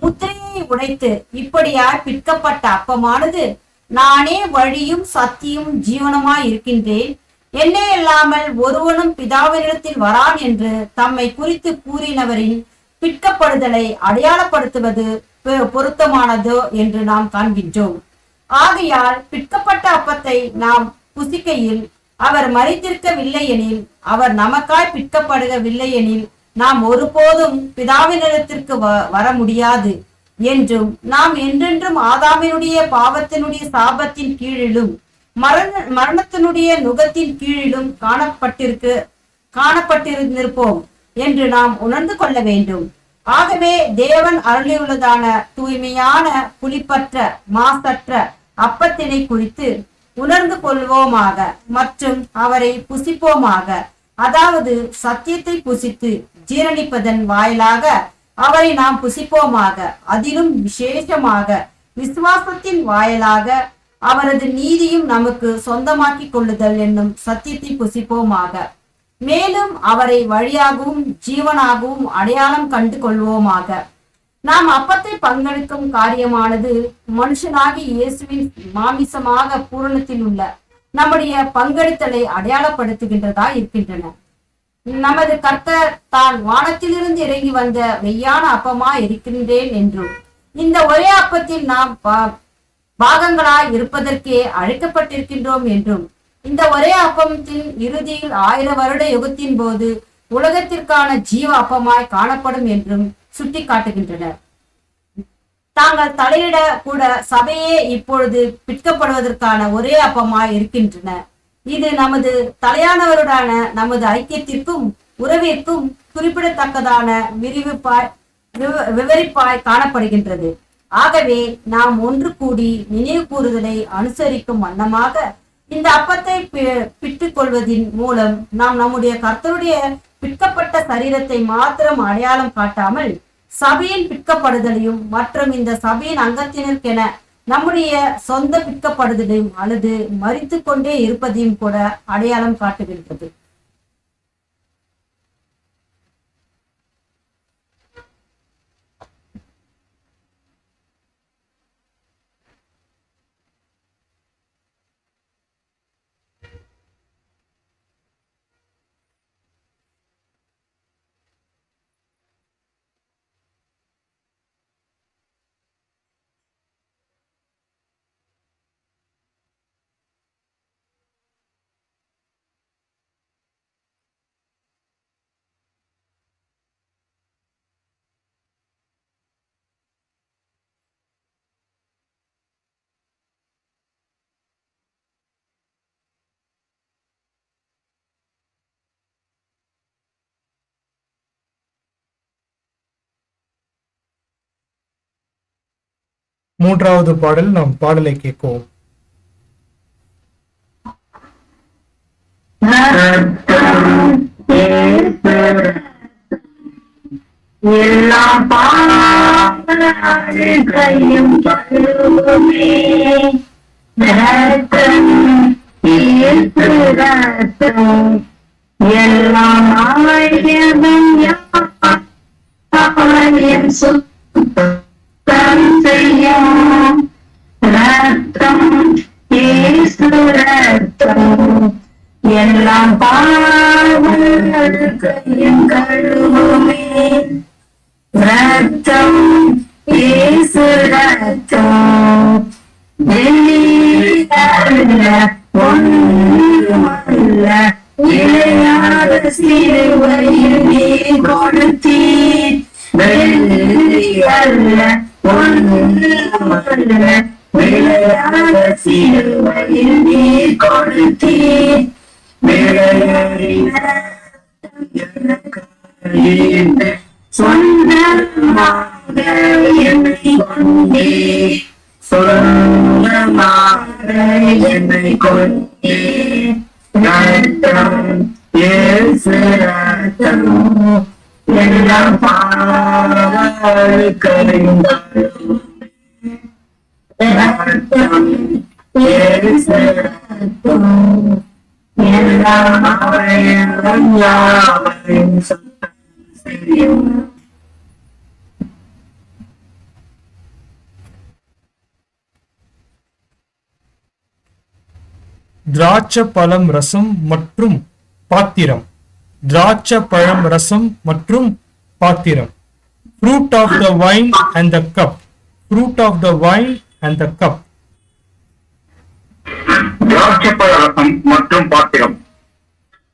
முத்திரையை உடைத்து இப்படியாய் பிற்கப்பட்ட அப்பமானது, நானே வழியும் சத்தியும் ஜீவனுமாய் இருக்கின்றேன், என்னே இல்லாமல் ஒருவனும் பிதாவினிடத்தில் வரான் என்று தம்மை குறித்து கூறினவரின் பிற்கப்படுதலை அடையாளப்படுத்துவது பொருத்தமானதோ என்று நாம் காண்கின்றோம். ஆகையால் பிற்கப்பட்ட அப்பத்தை நாம் புசிக்கையில் அவர் மரித்திருக்கவில்லை எனில், அவர் நமக்காய் பிற்கப்படுகவில்லை எனில், நாம் ஒருபோதும் பிதாவினிடத்திற்கு வர முடியாது என்றும், நாம் என்றென்றும் ஆதாமினுடைய பாவத்தினுடைய சாபத்தின் கீழிலும் மரணத்தினுடைய நுகத்தின் கீழிலும் காணப்பட்டிருந்திருப்போம் என்று நாம் உணர்ந்து கொள்ள வேண்டும். ஆகவே தேவன் அருளியுள்ளதான தூய்மையான புளிப்பற்ற மாசற்ற அப்பத்தினை குறித்து உணர்ந்து கொள்வோமாக மற்றும் அவரை புசிப்போமாக. அதாவது சத்தியத்தை புசித்து ஜீரணிப்பதன் வாயிலாக அவரை நாம் புசிப்போமாக. அதிலும் விசேஷமாக விசுவாசத்தின் வாயிலாக அவரது நீதியும் நமக்கு சொந்தமாக்கி கொள்ளுதல் என்னும் சத்தியத்தை புசிப்போமாக. மேலும் அவரை வழியாகவும் ஜீவனாகவும் அடையாளம் கண்டு கொள்வோமாக. நாம் அப்பத்தை பங்கெடுக்கும் காரியமானது மனுஷனாகி இயேசுவின் மாமிசமாக பூரணத்தில் உள்ள நம்முடைய பங்கெடுத்தலை அடையாளப்படுத்துகின்றதா இருக்கின்றன. நமது கர்த்தர் தான் வானத்திலிருந்து இறங்கி வந்த மெய்யான அப்பமா இருக்கின்றேன் என்றும், இந்த ஒரே அப்பத்தில் நாம் பாகங்களாய் இருப்பதற்கே அழைக்கப்பட்டிருக்கின்றோம் என்றும், இந்த ஒரே அப்பத்தின் இறுதியில் 1000 வருட யுகத்தின் போது உலகத்திற்கான ஜீவ அப்பமாய் காணப்படும் என்றும் சுட்டி காட்டுகின்றனர். தாங்கள் தலையிட கூட சபையே இப்பொழுது பிற்கப்படுவதற்கான ஒரே அப்பமாய் இருக்கின்றன. இது நமது தலையானவருடான நமது ஐக்கியத்திற்கும் உறவிற்கும் குறிப்பிடத்தக்கதான விவரிப்பாய் காணப்படுகின்றது. ஆகவே நாம் ஒன்று கூடி நினைவு கூறுதலை அனுசரிக்கும் வண்ணமாக இந்த அப்பத்தை பிட்டுக் கொள்வதின் மூலம் நாம் நம்முடைய கர்த்தருடைய பிற்கப்பட்ட சரீரத்தை மாத்திரம் அடையாளம் காட்டாமல் சபையின் பிற்கப்படுதலையும் மற்றும் இந்த சபையின் அங்கத்தினருக்கென நம்முடைய சொந்த பிற்கப்படுதலையும் அல்லது மரித்து கொண்டே இருப்பதையும் கூட அடையாளம் காட்டுகின்றது. மூன்றாவது பாடல். நாம் பாடலை கேட்போம். எல்லாம் கையும் கழுவுமே ரத்தம் ரத்தம் எல்லாம் ஆயம் சுத்தம் செய்யும் ரத்தம் ஏசு ரத்தம் எல்லாம் பாவங்கள் கையும் கழுவுமே ரத்தம் ஏசு ரத்தம் வெளியல்ல ஒன்றுமல்ல இளையாத சிலுவையில் நீ கொடுத்தீர் வெளியல்ல ஒன்றுமல்ல இளையாத சிலுவையில் நீ கொடுத்தீர் சொந்தமாக என்னை கொண்டே சொந்தமாக என்னை கொண்டே ரத்தம் இயேசு ரத்தம் எல்லாம் பாவங்களையும் ரத்தம் இயேசு ரத்தம் எல்லாம் யாவையும் சுத்தம் செய்யும். திராட்சை பழம் ரசம் மற்றும் பாத்திரம். திராட்சை பழம் ரசம் மற்றும் பாத்திரம். Fruit of the wine and the cup. Fruit of the wine and the cup. திராட்சைப்பழ ரசம் மற்றும் பாத்திரம்.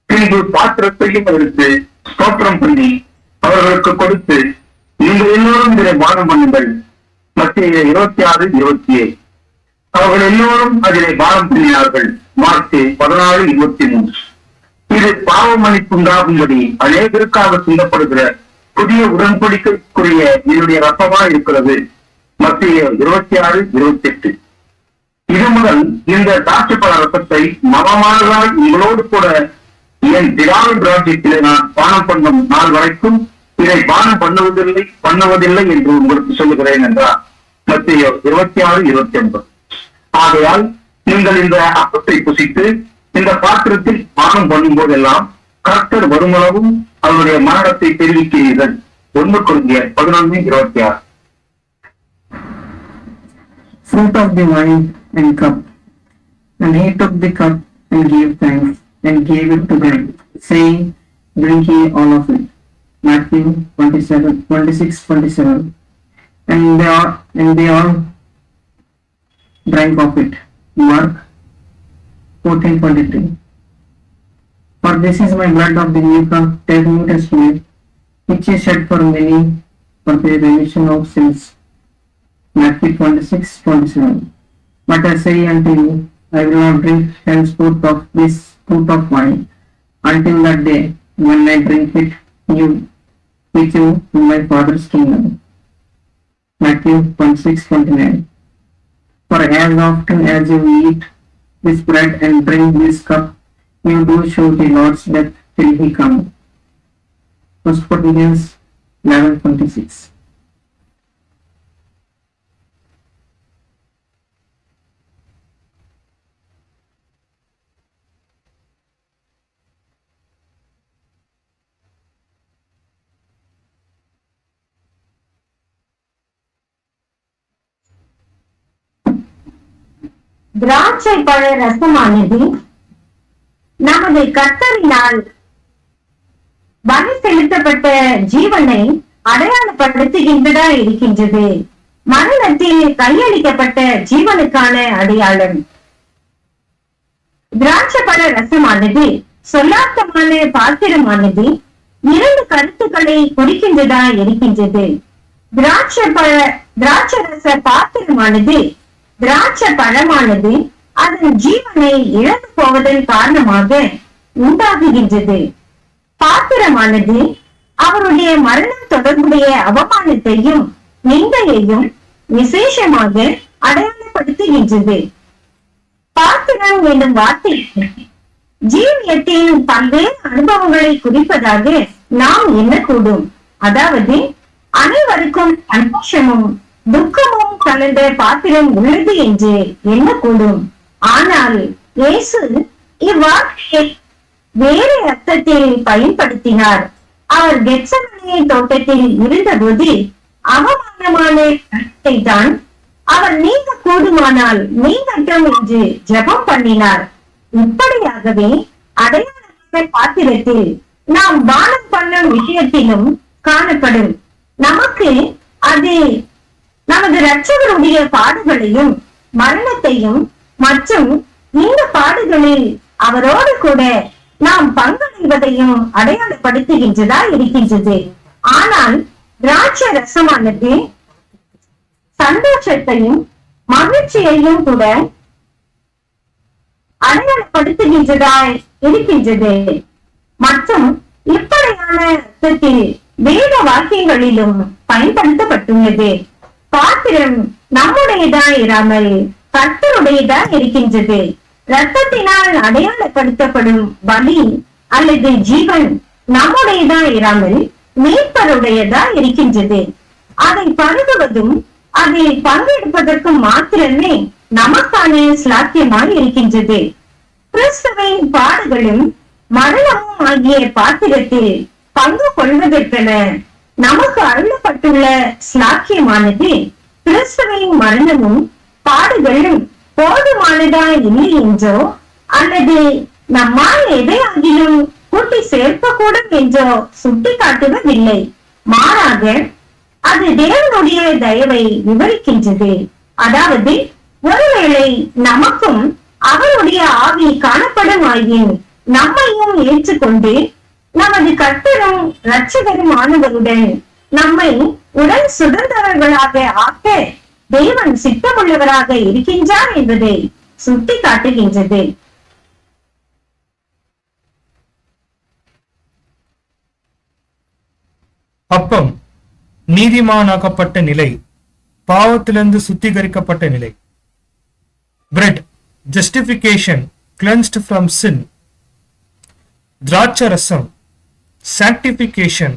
பின்பு பாத்திரத்தையும் எடுத்து ஸ்தோத்திரம் பண்ணி அவர்களுக்கு கொடுத்து, நீங்கள் எல்லோரும் இதை பானம் பண்ணுங்கள். மத்திய 26:27. அவர்கள் எல்லோரும் அதிலே பானம் பண்ணினார்கள். மார்க்கு 14:23. இது பாவ மன்னிப்பு உண்டாகும்படி அநேகருக்காக சிந்தப்படுகிற புதிய உடன்படிக்கைக்குரிய என்னுடைய ரத்தமா இருக்கிறது. மத்திய 26:28. இது முதல் இந்த திராட்சைப்பழ ரசத்தை மகமானதால் உங்களோடு கூட என் பிதாவின் ராஜ்யத்திலே நான் பானம் பண்ணும் நாள் வரைக்கும் இதை பானம் பண்ணுவதில்லை என்று உங்களுக்கு சொல்லுகிறேன் என்றார். மத்திய 26:29. ஆகையால் நீங்கள் இந்த அப்பத்தை புசித்து இந்த பாத்திரத்தில் பானம் பண்ணும் போதெல்லாம் கர்த்தர் வருமளவும் அவருடைய மரணத்தை தெரிவிக்கிறீர்கள். 1 Corinthians 11:26. Fruit of the wine and cup. And he took the cup and gave thanks and gave it to them, saying, Drink ye all of it. Matthew 26:27. And they all drank of it. Mark 14:23. For this is my blood of the New Testament, which is shed for many for the remission of sins. Matthew 26:27. But I say unto you, I will not drink henceforth of this fruit of wine until that day when I drink it with you in my Father's kingdom. Matthew 26:29. For as often as you eat this bread and drink this cup, you do show the Lord's death till he come. 1 Corinthians 11:26. திராட்சை பழ ரசமானது நமது கர்த்தரினால் வழி செலுத்தப்பட்ட ஜீவனை அடையாளப்படுத்துகின்றதா இருக்கின்றது. மரணத்தில் கையளிக்கப்பட்ட ஜீவனுக்கான அடையாளம். திராட்சை பழ ரசமானது சொல்லார்த்தமான பாத்திரமானது 2 கருத்துக்களை குறிக்கின்றதா இருக்கின்றது. திராட்சை ரச பாத்திரமானது திராட்சை பழமானது அதன் ஜீவனை இழந்து போவதன் காரணமாக உண்டாகுகின்றது. பாத்திரமானது அவருடைய மரணம் தொடர்புடைய அவமானத்தையும் நிந்தையையும் விசேஷமாக அடையாளப்படுத்துகின்றது. பாத்திரம் என்னும் வார்த்தை ஜீவியத்தின் பல்வேறு அனுபவங்களை குறிப்பதாக நாம் எண்ணக்கூடும். அதாவது அனைவருக்கும் சந்தோஷமும் துக்கமும் கலந்த பாத்திரம் உள்ளது என்று எண்ணக்கூடும். ஆனால் இயேசு இவ்வார்த்தையை வேறு அர்த்தத்தில் பயன்படுத்தினார். அவர் கெத்செமனே தோட்டத்தில் இருந்தபோது அவமானமான கருத்தை தான் அவர் நீங்க கூடுமானால் நீங்கட்டும் என்று ஜெபம் பண்ணினார். இப்படியாகவே அடையாள பாத்திரத்தில் நாம் பானம் பண்ணும் விஷயத்திலும் காணப்படும். நமக்கு அது நமது இரட்சகருடைய பாடுகளையும் மரணத்தையும் மற்றும் இந்த பாடுகளில் அவரோடு கூட நாம் பங்களிப்பதையும் அடையாளப்படுத்துகின்றதா இருக்கின்றது. ஆனால் திராட்சை ரசமானது சந்தோஷத்தையும் மகிழ்ச்சியையும் கூட அடையாளப்படுத்துகின்றதா இருக்கின்றது. மற்றும் இப்படியான அர்த்தத்தில் வேத வாக்கியங்களிலும் பயன்படுத்தப்பட்டுள்ளது. பாத்திரம் நம்முடையதா இராமல் கர்த்தருடையதா இருக்கின்றது. இரத்தத்தினால் அடையாளப்படுத்தப்படும் பலி அல்லது ஜீவன் நம்முடையதா இராமல் மீட்பருடையதா இருக்கின்றது. அதை பருகுவதும் அதில் பங்கெடுப்பதற்கு மாத்திரமே நமக்கான ஸ்லாக்கியமாய் இருக்கின்றது. கிறிஸ்துவின் பாடுகளும் மரணமும் ஆகிய பாத்திரத்தில் பங்கு கொள்வதற்கென நமக்கு அருளப்பட்டுள்ள ஸ்லாக்கியமானது கிறிஸ்துவின் மரணமும் பாடுகளும் போதுமானதா இல்லை என்றோ அல்லது நம்மால் எதையாகிலும் கூட்டி சேர்க்கக்கூடும் என்றோ சுட்டி காட்டுவதில்லை. மாறாக அது தேவனுடைய தயவை விவரிக்கின்றது. அதாவது ஒருவேளை நமக்கும் அவருடைய ஆவி காணப்படுமாயின் நம்மையும் ஏற்றுக்கொண்டு நமது கர்த்தரும் இரட்சகரும் ஆனவருடன் நம்மை உடன் சுதந்திரர்களாக ஆக்க தேவன் சித்தமுள்ளவராக இருக்கின்றார் என்பதை சுட்டி காட்டுகின்றது. அப்பம் நீதிமானாக்கப்பட்ட நிலை, பாவத்திலிருந்து சுத்திகரிக்கப்பட்ட நிலை. Bread justification, cleansed from sin. திராட்சரசம் sanctification,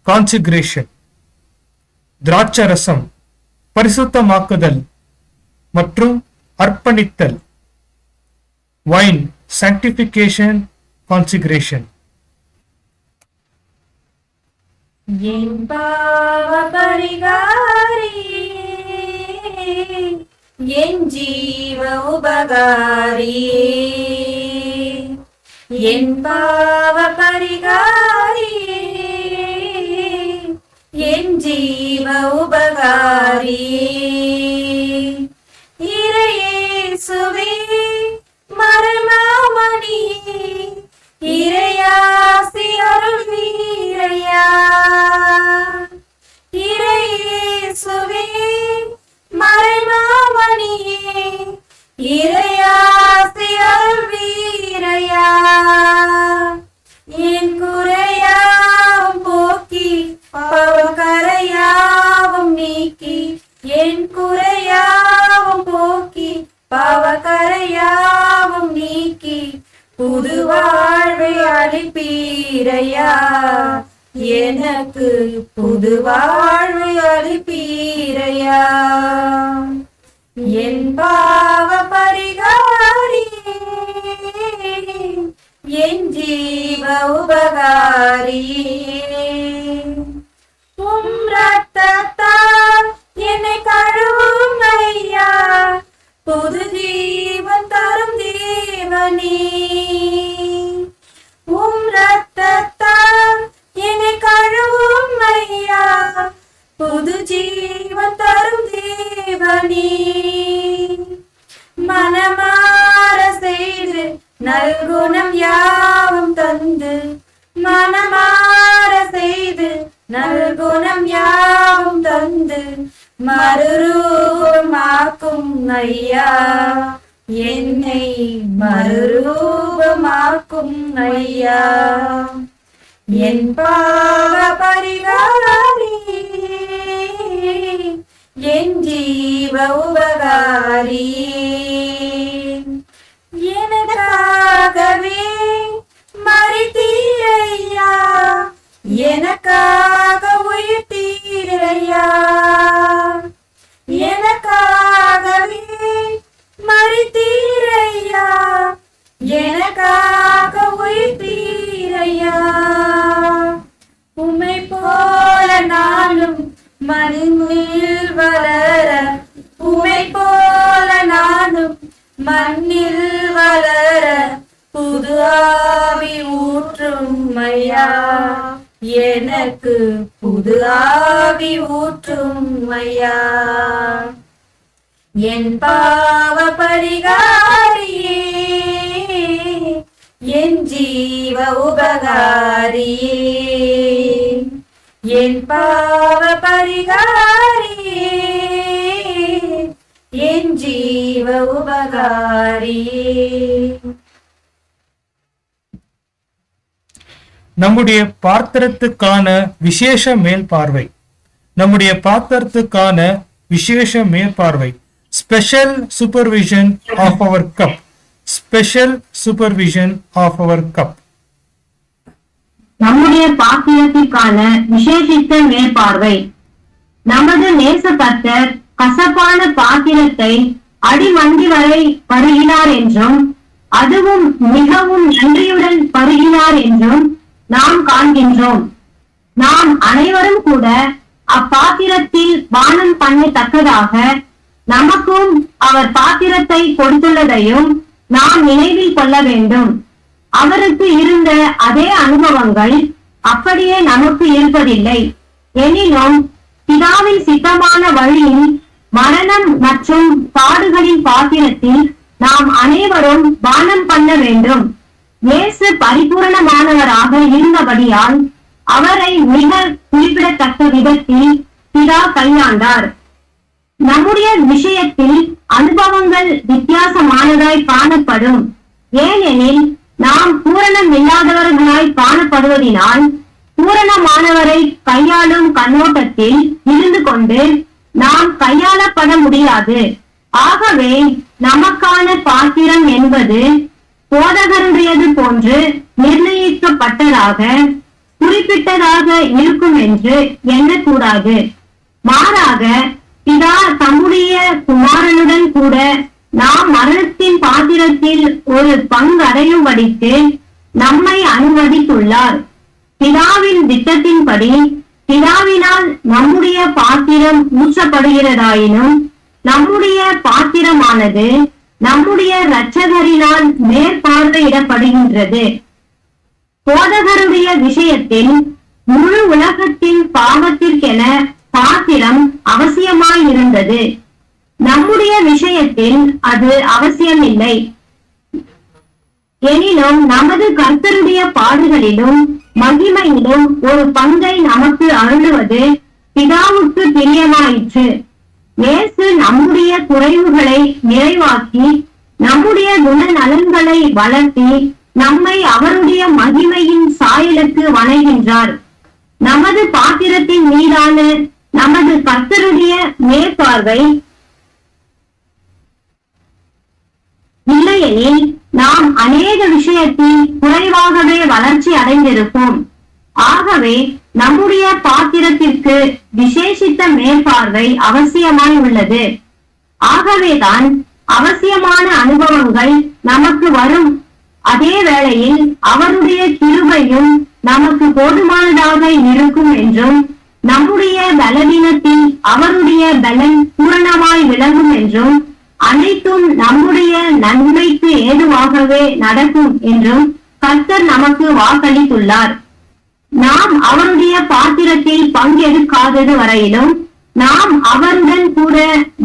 consecration. திராட்சரசம் பரிசுத்தமாக்குதல் மற்றும் அர்ப்பணித்தல். Wine sanctification, consecration. என் பாவ பரிகாரி, என் ஜீவ உபகாரி, என் பாவ பரிகாரி, என் ஜீவ உபகாரி. இறையேசுவே மரமாமணி, இறையாசி அருள் வீரையா. இறையேசுவே மரமாமணியே, இறையாசி அருள் வீரையா. என் குறையாவும் போக்கி பாவக்கரையாவும் நீக்கி, என் குறையாவும் போக்கி பாவக்கரையாவும் நீக்கி, புது வாழ்வை அளிப்பீரையா. எனக்கு புது வாழ்வை அளிப்பீரையா. என் பாவ பரிகாரி, என் ஜீவ உபகாரி. உம் ரத்தத்தால் என்னை கழுவும் ஐயா, புது ஜீவன் தரும் தேவனே. உம் ரத்தத்தால் என்னை கழுவும் ஐயா, புது ஜீவன் தரும் தேவனே. மனமாற செய்து நல்குணம் யாவும் தந்து, மனமாற செய்து நல்குணம் யாவும் தந்து, மறுரூபமாக்கும் ஐயா, என்னை மறுரூபமாக்கும் ஐயா. என் பாவ பரிகாரி, என் ஜீவ உபகாரி, எனக்காகவே மரித்தீரையா, எனக்காக உயிர்த்தீரையா, எனக்காகவே மரித்தீரையா, எனக்காக உயிர்த்தீரையா. உம்மை போல நானும் மண்ணில் வளர, உம்மை போல நானும் மண்ணில் வளர புது ஆவி ஊற்றும் ஐயா, எனக்கு புது ஆவி ஊற்றும் ஐயா. என் பாவ பரிகாரியே, என் ஜீவ உபகாரியே, என் பாவ பரிகாரியே, என் ஜீவ உபகாரியே. நம்முடைய பாத்திரத்துக்கான விசேஷ மேல்பார்வை. நம்முடைய பாத்திரத்துக்கான விசேஷ மேற்பார்வை. Special supervision of our cup. Special supervision of our cup. நம்முடைய பாத்திரத்திற்கான விசேஷித்த மேற்பார்வை. நமது நேசகர்த்தர் கசப்பான பாத்திரத்தை அடிமண்டி வரை பருகினார் என்றும், அதுவும் மிகவும் நன்றியுடன் பருகினார் என்றும் நாம் காண்கின்றோம். நாம் அனைவரும் கூட அப்பாத்திரத்தில் பானம் பண்ணத்தக்கதாக நமக்கும் அவர் பாத்திரத்தை கொடுத்துள்ளதையும் நாம் நினைவில் கொள்ள வேண்டும். அவருக்கு இருந்த அதே அனுபவங்கள் அப்படியே நமக்கு இருப்பதில்லை. எனினும் பிதாவின் சித்தமான வழியில் மரணம் மற்றும் பாடுகளின் பாத்திரத்தில் நாம் அனைவரும் பானம் பண்ண வேண்டும். இயேசு பரிபூரணமானவராக இருந்தபடியால் அவரை மிக குறிப்பிடத்தக்க விதத்தில் பிதா கையாண்டார். நம்முடைய விஷயத்தில் அனுபவங்கள் வித்தியாசமானதாய் காணப்படும். ஏனெனில் நாம் பூரணம் இல்லாதவர்களாய் காணப்படுவதினால் பூரணமானவரை கையாளும் கண்ணோட்டத்தில் இருந்து கொண்டு நாம் கையாளப்பட முடியாது. ஆகவே நமக்கான பாத்திரம் என்பது போதகருடையது போன்று நிர்ணயிக்கப்பட்டதாக குறிப்பிட்டதாக இருக்கும் என்று எண்ணக்கூடாது. மாறாக பிதா தம்முடைய குமாரனுடன் கூட நாம் மரணத்தின் பாத்திரத்தில் ஒரு பங்கடையும்படிக்கு நம்மை அனுமதித்துள்ளார். பிதாவின் திட்டத்தின்படி பிதாவினால் நம்முடைய பாத்திரம் ஊற்றப்படுகிறதாயினும் நம்முடைய பாத்திரமானது நம்முடைய இரட்சகரினால் மேற்பார்வையிடப்படுகின்றது. போதகருடைய விஷயத்தில் முழு உலகத்தின் பாவத்திற்கென பாத்திரம் அவசியமாயிருந்தது. நம்முடைய விஷயத்தில் அது அவசியமில்லை. எனினும் நமது கர்த்தருடைய பாடுகளிலும் மகிமையிலும் ஒரு பங்கை நமக்கு அருளுவது பிதாவுக்கு பிரியமாயிற்று. இயேசு நம்முடைய குறைவுகளை நிறைவாக்கி நம்முடைய குணநலன்களை வளர்த்தி நம்மை அவருடைய மகிமையின் சாயலுக்கு வணைகின்றார். நமது பாத்திரத்தின் மீதான நமது கர்த்தருடைய மேற்பார்வை இல்லையெனில் நாம் அநேக விஷயத்தில் குறைவாகவே வளர்ச்சி அடைந்திருப்போம். ஆகவே நம்முடைய பாத்திரத்திற்கு விசேஷித்த மேற்பார்வை அவசியமாய் உள்ளது. ஆகவேதான் அவசியமான அனுபவங்கள் நமக்கு வரும். அதே வேளையில் அவருடைய கிருபையும் நமக்கு போதுமானதாக இருக்கும் என்றும், நம்முடைய பலவீனத்தில் அவருடைய பலன் பூரணமாய் விளங்கும் என்றும், அனைத்தும் நம்முடைய நன்மைக்கு ஏதுவாகவே நடக்கும் என்றும் கர்த்தர் நமக்கு வாக்களித்துள்ளார். நாம் அவருடைய பாத்திரத்தில் பங்கெடுக்காதது வரையிலும், நாம் அவருடன் கூட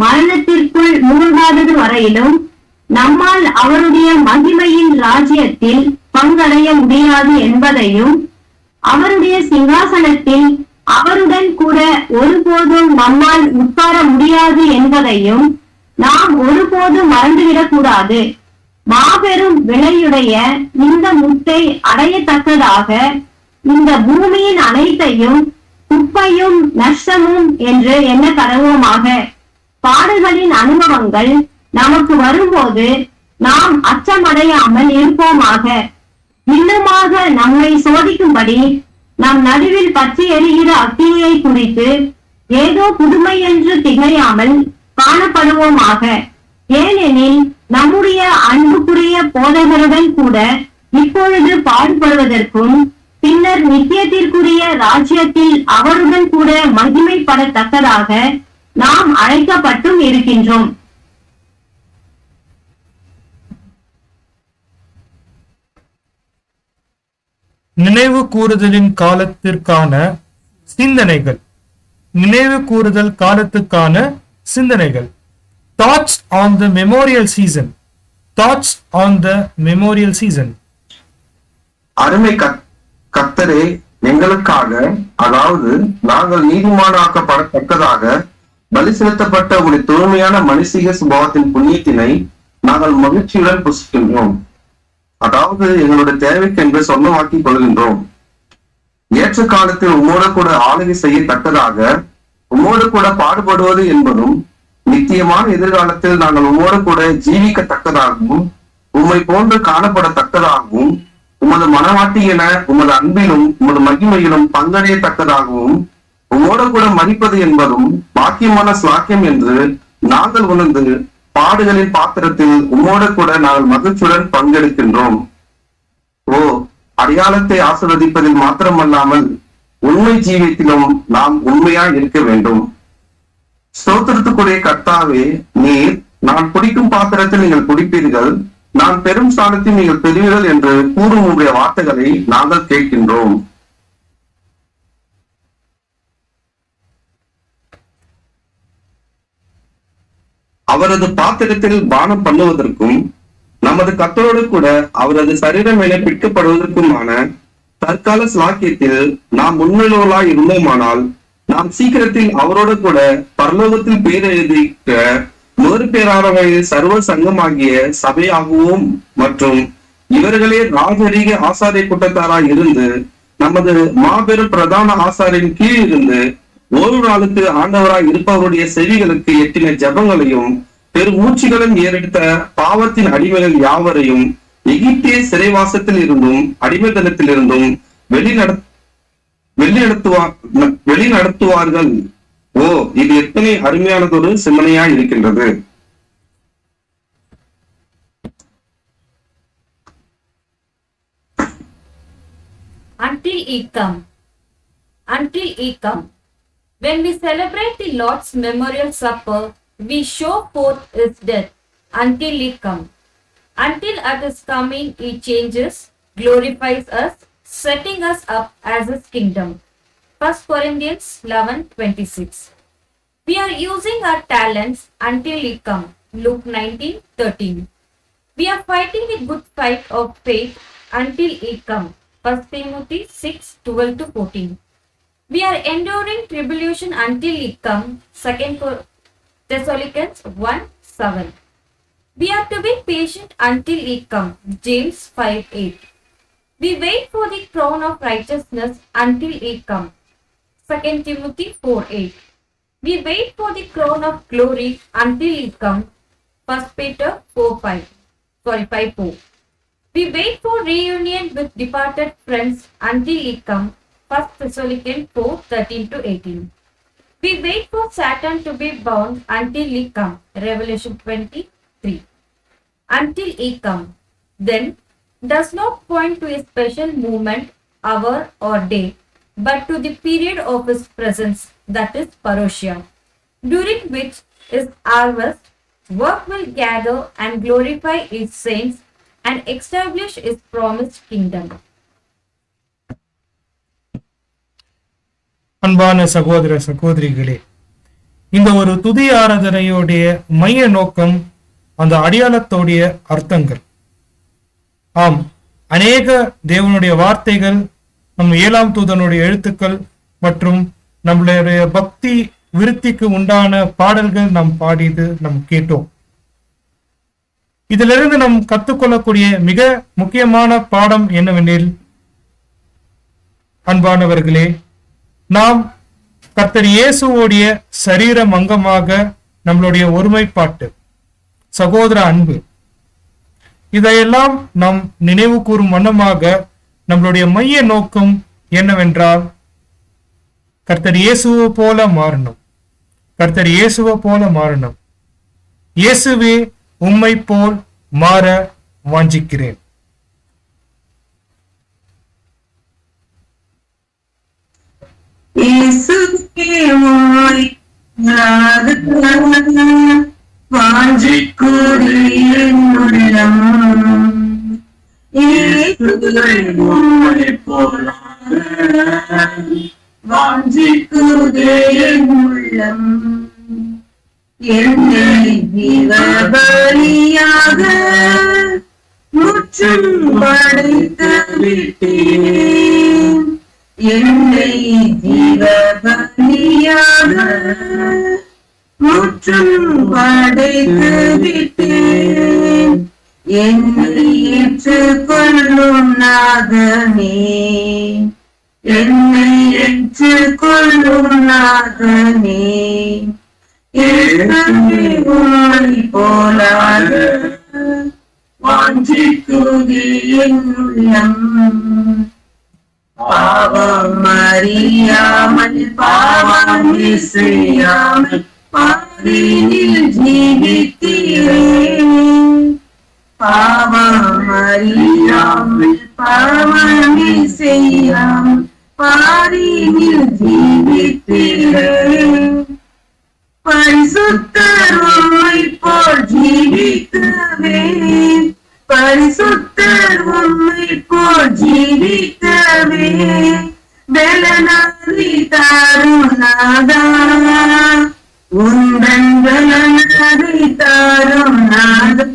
மரணத்திற்குள் மூழ்காதது வரையிலும் நம்மால் அவருடைய மகிமையின் ராஜ்யத்தில் பங்கடைய முடியாது என்பதையும், அவருடைய சிங்காசனத்தில் அவருடன் கூட ஒருபோதும் நம்மால் உட்கார முடியாது என்பதையும் நாம் ஒருபோதும் மறந்துவிடக் கூடாது. மாபெரும் விலையுடைய இந்த முத்தை அடையத்தக்கதாக இந்த பூமியின் அனைத்தையும் குப்பையும் நஷ்டமும் என்று எண்ண கடவோமாக. பாடுகளின் அனுபவங்கள் நமக்கு வரும்போது நாம் அச்சமடையாமல் இருப்போமாக. இன்னுமாக நம்மை சோதிக்கும்படி நம் நடுவில் பற்றி எரிகிற அக்கினியை குறித்து ஏதோ புதுமை என்று திகையாமல் காணப்படுவோமாக. ஏனெனில் நம்முடைய அன்புக்குரிய போதகருடன் கூட இப்பொழுது பாடுபடுவதற்கும் பின்னர் நித்தியத்திற்குரிய ராஜ்யத்தில் அவருடன் கூட மகிமைப்படத்தக்கதாக நாம் அழைக்கப்பட்டும் இருக்கின்றோம். நினைவு கூறுதலின் காலத்திற்கான சிந்தனைகள். நினைவு கூறுதல் காலத்துக்கான சிந்தனைகள். Thoughts on the memorial season. Thoughts on the memorial season. அருமை கர்த்தரே, எங்களுக்காக, அதாவது நாங்கள் நீதிமானாக்கப்படத்தக்கதாக பலி செலுத்தப்பட்ட ஒரு தூய்மையான மனுஷிக சுபாவத்தின் புண்ணியத்தினை நாங்கள் மகிழ்ச்சியுடன் புசிக்கின்றோம். அதாவது எங்களுடைய தேவைக்கு என்று சொந்தமாக்கிக் கொள்கின்றோம். ஏற்ற காலத்தில் உம்மோடு கூட ஆளுகை செய்யத்தக்கதாக உம்மோடு கூட பாடுபடுவது என்பதும் நித்தியமான எதிர்காலத்தில் நாங்கள் உம்மோடு கூட ஜீவிக்கத்தக்கதாகவும் உம்மை போன்று காணப்படத்தக்கதாகவும் உமது மனவாட்டி என உமது அன்பிலும் உமது மகிமையிலும் பங்கடையத்தக்கதாகவும் உம்மோடு கூட மதிப்பது என்பதும் பாக்கியமான ஸ்லாக்கியம் என்று நாங்கள் உணர்ந்து பாடுகளின் பாத்திரத்தில் உம்மோடு கூட நாங்கள் மகிழ்ச்சியுடன் பங்கெடுக்கின்றோம். ஓ, அடையாளத்தை ஆசீர்வதிப்பதில் மாத்திரமல்லாமல் உண்மை ஜீவியத்திலும் நாம் உண்மையாய் இருக்க வேண்டும். ஸ்தோத்திரத்துக்குரிய கர்த்தாவே, நீர் நான் குடிக்கும் பாத்திரத்தில் நீங்கள் குடிப்பீர்கள், நான் பெரும் ஸ்தானத்தில் நீங்கள் பெறுவீர்கள் என்று கூறும் உங்களுடைய வார்த்தைகளை நாங்கள் கேட்கின்றோம். அவரது பாத்திரத்தில் பானம் பண்ணுவதற்கும் நமது கர்த்தரோடு கூட அவரது சரீரம் மேலே பிடிக்கப்படுவதற்குமான தற்கால ஸ்லாக்கியத்தில் நாம் உண்மையுள்ளவர்களாய் இருந்தோமானால் நாம் சீக்கிரத்தில் அவரோடு கூட பரலோகத்தில் பேர் எழுதிக்க நூறு பேரானவர்கள் சர்வ சங்கமாகிய சபையாகவும் மற்றும் இவர்களே ராஜரீக ஆசாரிய கூட்டத்தாராய் இருந்து நமது மாபெரும் பிரதான ஆசாரின் கீழ் இருந்து ஒரு நாளுக்கு ஆண்டவராய் இருப்பவருடைய செவிகளுக்கு எட்டின ஜபங்களையும் பெரும் மூச்சுகளும் ஏறெடுத்த பாவத்தின் அடிமைகள் யாவரையும் எகிப்திய சிறைவாசத்தில் இருந்தும் அடிமைத்தனத்தில் இருந்தும் வெளிநடத்துவார்கள். ஓ, இது எத்தனை அருமையானதொரு சிந்தனையாய் இருக்கின்றது. Until He come. Until He come. When we celebrate the Lord's memorial supper, we show forth His death until He come. Until at His coming He changes, glorifies us, setting us up as His kingdom. 1 Corinthians 11:26. We are using our talents until He come. Luke 19:13. We are fighting the good fight of faith until He come. 1 Timothy 6:12-14. We are enduring tribulation until He come. 2 Thessalonians 1:7. We are to be patient until He come. James 5:8. We wait for the crown of righteousness until He come. 2 Timothy 4:8. We wait for the crown of glory until He come. 1 Peter 5:4. We wait for reunion with departed friends until He come. 1 Thessalonians 4:13-18. We wait for Satan to be bound until He come. Revelation 23. Until He come. Then does not point to a special moment, hour or day, but to the period of His presence, that is parousia, during which His harvest work will gather and glorify His saints and establish His promised kingdom. அன்பான சகோதர சகோதரிகளே, இந்த ஒரு துதி ஆராதனையோடைய மைய நோக்கம் அந்த அடையாளத்தோடைய அர்த்தங்கள். ஆம், அநேக தேவனுடைய வார்த்தைகள், நம் 7ஆம் தூதனுடைய எழுத்துக்கள் மற்றும் நம்மளுடைய பக்தி விருத்திக்கு உண்டான பாடல்கள் நாம் பாடியது நாம் கேட்டோம். இதிலிருந்து நாம் கற்றுக்கொள்ளக்கூடிய மிக முக்கியமான பாடம் என்னவெனில், அன்பானவர்களே, நாம் கர்த்தர் இயேசுவோடைய சரீரம் அங்கமாக நம்மளுடைய ஒருமைப்பாட்டு, சகோதர அன்பு, இதையெல்லாம் நாம் நினைவு கூறும் வண்ணமாக நம்மளுடைய மைய நோக்கம் என்னவென்றால் கர்த்தர் இயேசுவை போல மாறணும். கர்த்தர் இயேசுவை போல மாறணும். இயேசுவே உம்மை போல் மாற வாஞ்சிக்கிறேன். என்னை ஜீவபலியாக முற்றும் படைத்து விட்டேன். என்னை ஜீவபலியாக முற்றும் படைத்து விட்டேன். என்னை ஏற்றுக்கொள்ளும் நாதனே, என்னை ஏற்றுக்கொள்ளும் நாதனே, உம்மை போலாக வாஞ்சிக்குதே என் உள்ளம். பாவம் அறியாமல் பாவம் செய்யாமல் பாவினில் ஜீவித்தீரே. பாவம் அறியாமல் பாவம் செய்யாமல் பாவினில் ஜீவித்தீரே. பரிசுத்தர் உம்மை போல் ஜீவிக்கவே, பரிசுத்தர் உம்மை போல் ஜீவிக்கவே பலனாதி தாரும் நாதா, உந்தன் பலனாதி தாரும் நாதா,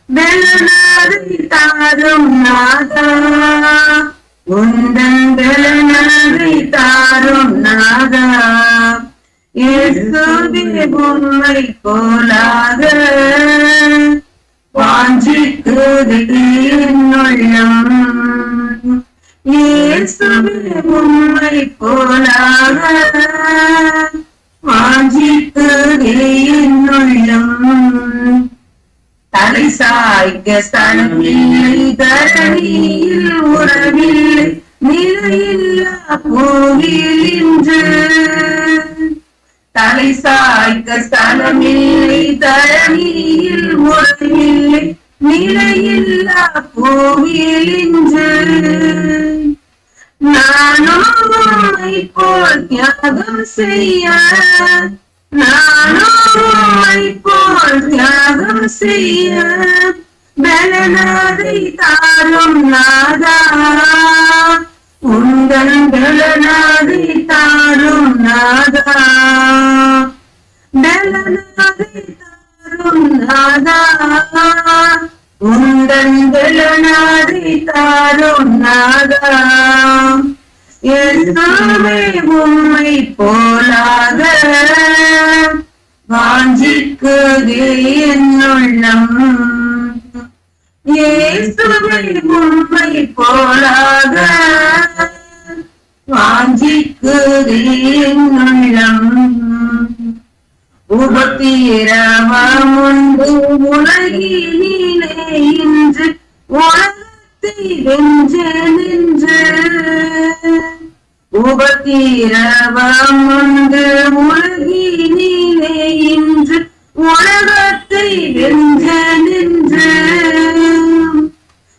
பலனாதி தாரும் நாதா, உந்தன் பலனாதி தாரும் நாதா. இயேசுவே உம்மை போலாக வாஞ்சிக்குதே என் உள்ளம். இயேசுவே உம்மை போலாக வாஞ்சிக்குதே என் உள்ளம். தலை சாய்க்க ஸ்தலமில்லை, தரணியில் உறவில்லை, நிலையில்லா பூவில் இன்று. தலை சாய்க்க ஸ்தலமில்லை, தரணியில் உறவில்லை, நிலையில்லா பூவில் இன்று. நானும் உம்மை போல் தியாகம் செய்ய, நானும் உம்மை போல் தியாகம் செய்ய பலனாதி தாரும் நாதா, உந்தன் பலனாதி தாரும் நாதா, பலனாதி தாரும் நாதா, உந்தன் பலனாதி தாரும் நாதா. இயேசுவே உம்மை போலாக வாஞ்சிக்குதே என் உள்ளம். இயேசுவே உம்மை போலாக வாஞ்சிக்குதே என் உள்ளம். உபத்திரவமுண்டு உலகினிலே இன்று, உலகத்தை வென்று நின்று. உபத்திரவமுண்டு உலகினிலே இன்று, உலகத்தை வென்று நின்று.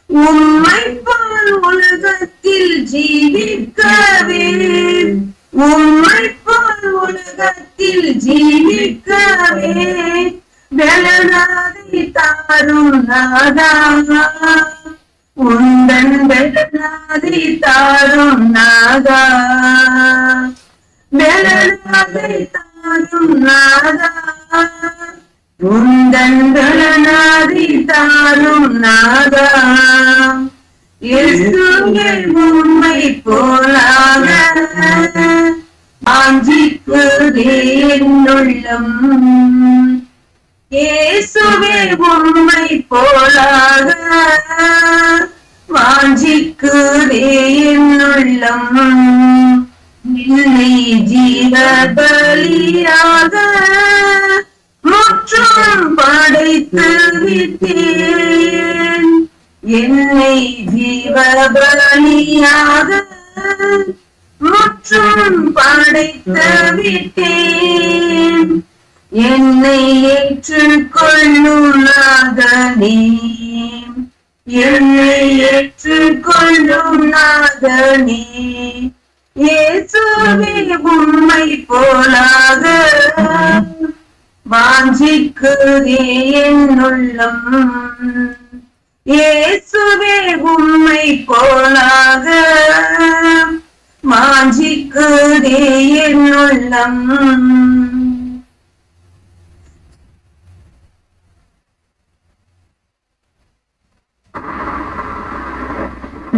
உம்மை போல் உலகத்தில் ஜீவிக்கவே, உம்மை போல் உலகத்தில் ஜீவிக்கவே பலனாதி தாரும் நாதா, உந்தன் பலனாதி தாரும் நாதா, பலனாதி தாரும் நாதா, உந்தன் பலனாதி தாரும் நாதா. இயேசுவே உம்மை போலாக வாஞ்சிக்குதே என் உள்ளம். இயேசுவே உம்மை போலாக வாஞ்சிக்குதே என் உள்ளம். என்னை ஜீவ பலியாக முற்றும் படைத்து விட்டேன். என்னை ஜீவ பலியாக முற்றும் படைத்து விட்டேன். என்னை ஏற்றுக்கொள்ளும் நாதனே, என்னை ஏற்றுக்கொள்ளும் நாதனே, இயேசுவே உம்மை போலாக வாஞ்சிக்குதே என் உள்ளம். இயேசுவே உம்மை போலாக வாஞ்சிக்குதே என் உள்ளம்.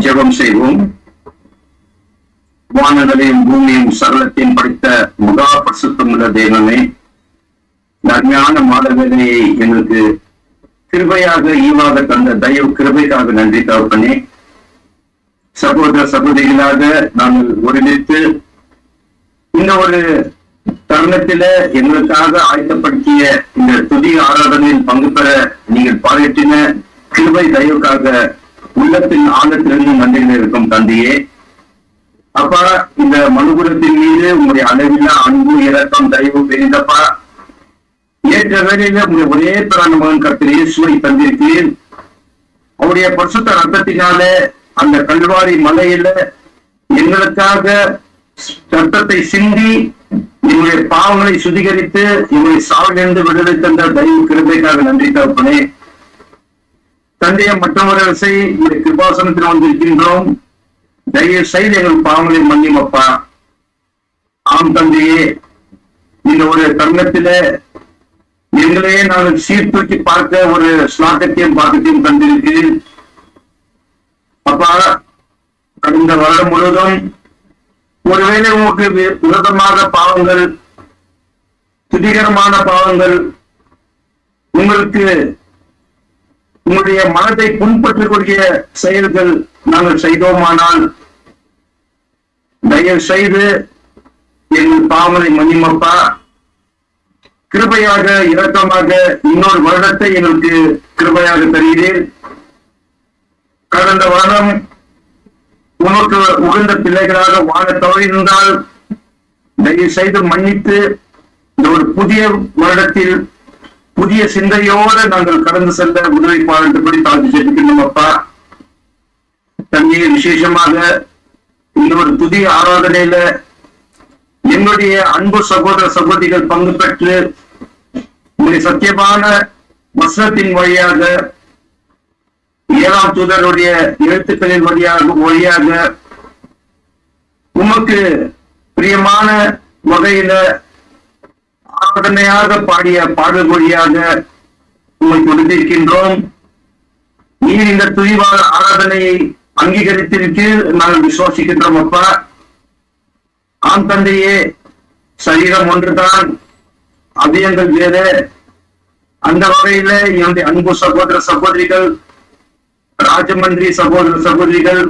ஜெபம் செய்வோம். வானங்களையும் பூமியும் சகலத்தையும் படைத்த மகா பரிசுத்தமுள்ள தேவனே, அருமையான மாத வேலையை எங்களுக்கு கிருபையாக ஈவாக தந்த தயவு கிருபைக்காக நன்றி தகப்பனே. சகோதர சகோதரிகளாக நாங்கள் ஒருமித்து இந்த ஒரு தருணத்தில எங்களுக்காக ஆயத்தப்படுத்திய இந்த துதி ஆராதனையில் பங்கு பெற நீங்கள் பாராட்டின கிருபை தயவுக்காக உள்ளத்தின் ஆழத்திலிருந்து நன்றிகள் இருக்கும் தந்தையே. அப்பா, இந்த மனுகுலத்தின் மீது உங்களுடைய அளவில்லா அன்பு இரக்கம் தயவு பெரிந்தப்பா. ஏற்ற வேளையில உங்களுடைய ஒரே பிரான மகன் கர்த்தர் இயேசுவை தந்திருக்கிறேன். அவருடைய பரிசுத்த ரத்தத்தினால அந்த கல்வாரி மலையில எங்களுக்காக ரத்தத்தை சிந்தி எங்களுடைய பாவங்களை சுத்திகரித்து எங்களுடைய சாவிலிருந்து விடுதலை தந்த தயவு கிருபைக்காக நன்றி தகப்பனே. தந்தையை மற்றவர்கள் உங்களுடைய கிருபாசனத்தில் வந்திருக்கின்றோம். தயவு செய்து எங்கள் பாவங்களை மன்னிமப்பா. ஆம் தந்தையே, இந்த ஒரு தருணத்தில எங்களையே நாங்கள் சீர்தூக்கி பார்க்க ஒரு ஸ்லாக்கத்தையும் பாக்கத்தையும் தந்திருக்கிறேன். அப்பா, கடந்த வருடம் முழுவதும் ஒருவேளை உங்களுக்கு விரோதமாக பாவங்கள், துதிகரமான பாவங்கள், உங்களுக்கு உங்களுடைய மனதை புண்பற்றக்கூடிய செயல்கள் நாங்கள் செய்தோமானால் தயவு செய்து எங்கள் பாவங்களை மன்னிமப்பா. கிருபையாக இரக்கமாக இன்னொரு வருடத்தை எங்களுக்கு கிருபையாக தருகிறேன். கடந்த வருடம் உனக்கு உகந்த பிள்ளைகளாக வாழ தவறியிருந்தால் தயவு செய்து மன்னித்து இந்த ஒரு புதிய வருடத்தில் புதிய சிந்தையோடு நாங்கள் கடந்து செல்ல உதவி பாராட்டுபடி தாழ்ந்து செலுத்திக்கணும் அப்பா. தந்தையை விசேஷமாக இந்த ஒரு புதிய ஆராதனையில என்னுடைய அன்பு சகோதர சகோதரிகள் பங்கு பெற்று உங்களுடைய சத்தியமான வசனத்தின் வழியாக 7ஆம் தூதருடைய எழுத்துக்களின் வழியாக உமக்கு பிரியமான வகையில ஆராதனையாக பாடிய பாடல் வழியாக உண்மை கொடுத்திருக்கின்றோம். நீர் இந்த துதிவான ஆராதனையை அங்கீகரித்திருக்கு நாங்கள் விசுவாசிக்கின்றோம் அப்பா. ஆம் தந்தையே, சரீரம் ஒன்றுதான், அதயங்கள் வேறு. அந்த வகையில என்னுடைய அன்பு சகோதர சகோதரிகள், ராஜமந்திரி சகோதர சகோதரிகள்,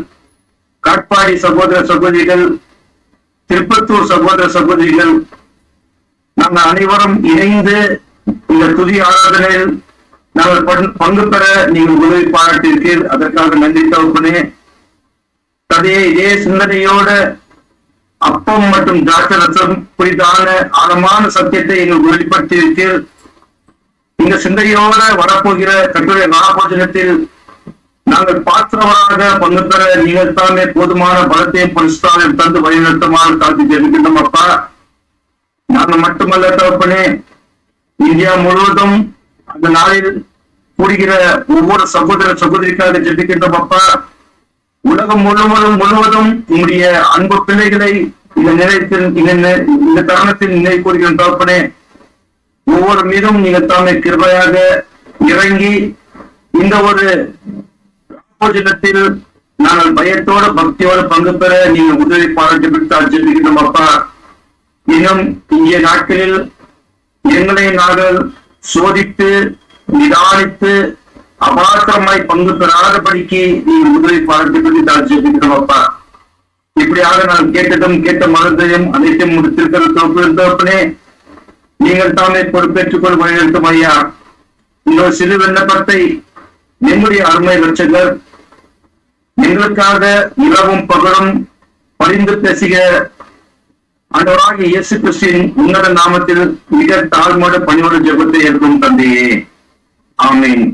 காட்பாடி சகோதர சகோதரிகள், திருப்பத்தூர் சகோதர சகோதரிகள், நாங்கள் அனைவரும் இணைந்து இந்த துதி ஆராதனையில் நாங்கள் பங்கு பெற நீங்கள் உதவி பாராட்டியிருக்கீர்கள். அதற்காக நன்றி தகப்பனே. கதையை இதே சிந்தனையோட அப்பம் மற்றும் திராட்சரசம் குறித்தான ஆழமான சத்தியத்தை எங்கள் வெளிப்படுத்தியிருக்கீர்கள். இந்த சிந்தனையோட வரப்போகிற கட்டுரை மகாபோஜனத்தில் நாங்கள் பாத்திரவராக பங்கு பெற நீங்கள் தாமே போதுமான பலத்தையும் பரிசுத்தாலும் தந்து வழிநடத்துமாறு காத்து தெரிவிக்கின்றோம் அப்பா. நாங்கள் மட்டுமல்ல தகப்பனே, இந்தியா முழுவதும் அந்த நாளில் கூடுகிற ஒவ்வொரு சகோதர சகோதரிக்காக ஜெபிக்கின்றோம் அப்பா. உலகம் முழுவதும் உங்களுடைய அன்பு பிள்ளைகளை இந்த நிலையத்தில் இந்த தருணத்தில் நினைவு கூறுகின்ற தகப்பனே, ஒவ்வொரு மீதும் நீங்கள் தாமே கிருபையாக இறங்கி இந்த ஒரு ராமோஜனத்தில் நாங்கள் பயத்தோடு பக்தியோடு பங்கு பெற நீங்கள் உதவி பாராட்டி விட்டால் ஜெபிக்கின்றோம் அப்பா. இன்னும் இங்கே நாட்களில் எங்களை நாங்கள் சோதித்து நிதானித்து அபாத்திரமாய் பங்கு பெறாதபடிக்கு நீங்கள் உதவி பாராட்டி விட்டால் ஜெபிக்கின்றோம் அப்பா. இப்படியாக நான் கேட்டதும் கேட்ட மனதையும் அனைத்தையும் முடித்திருக்கிற தோப்பனே, நீங்கள் தாமே பொறுப்பேற்றுக் கொள் வழிநடத்தும் ஐயா. இன்னொரு சிறு விண்ணப்பத்தை நம்முடைய அருமை ரட்சகர் எங்களுக்காக இரவும் பகலும் பரிந்து பேசிய ஆண்டவராகிய இயேசு கிறிஸ்துவின் உன்னத நாமத்தில் மிக தாழ்மையோட பணியோட ஜெபத்தை ஏற்கும் தந்தையே. ஆமீன்.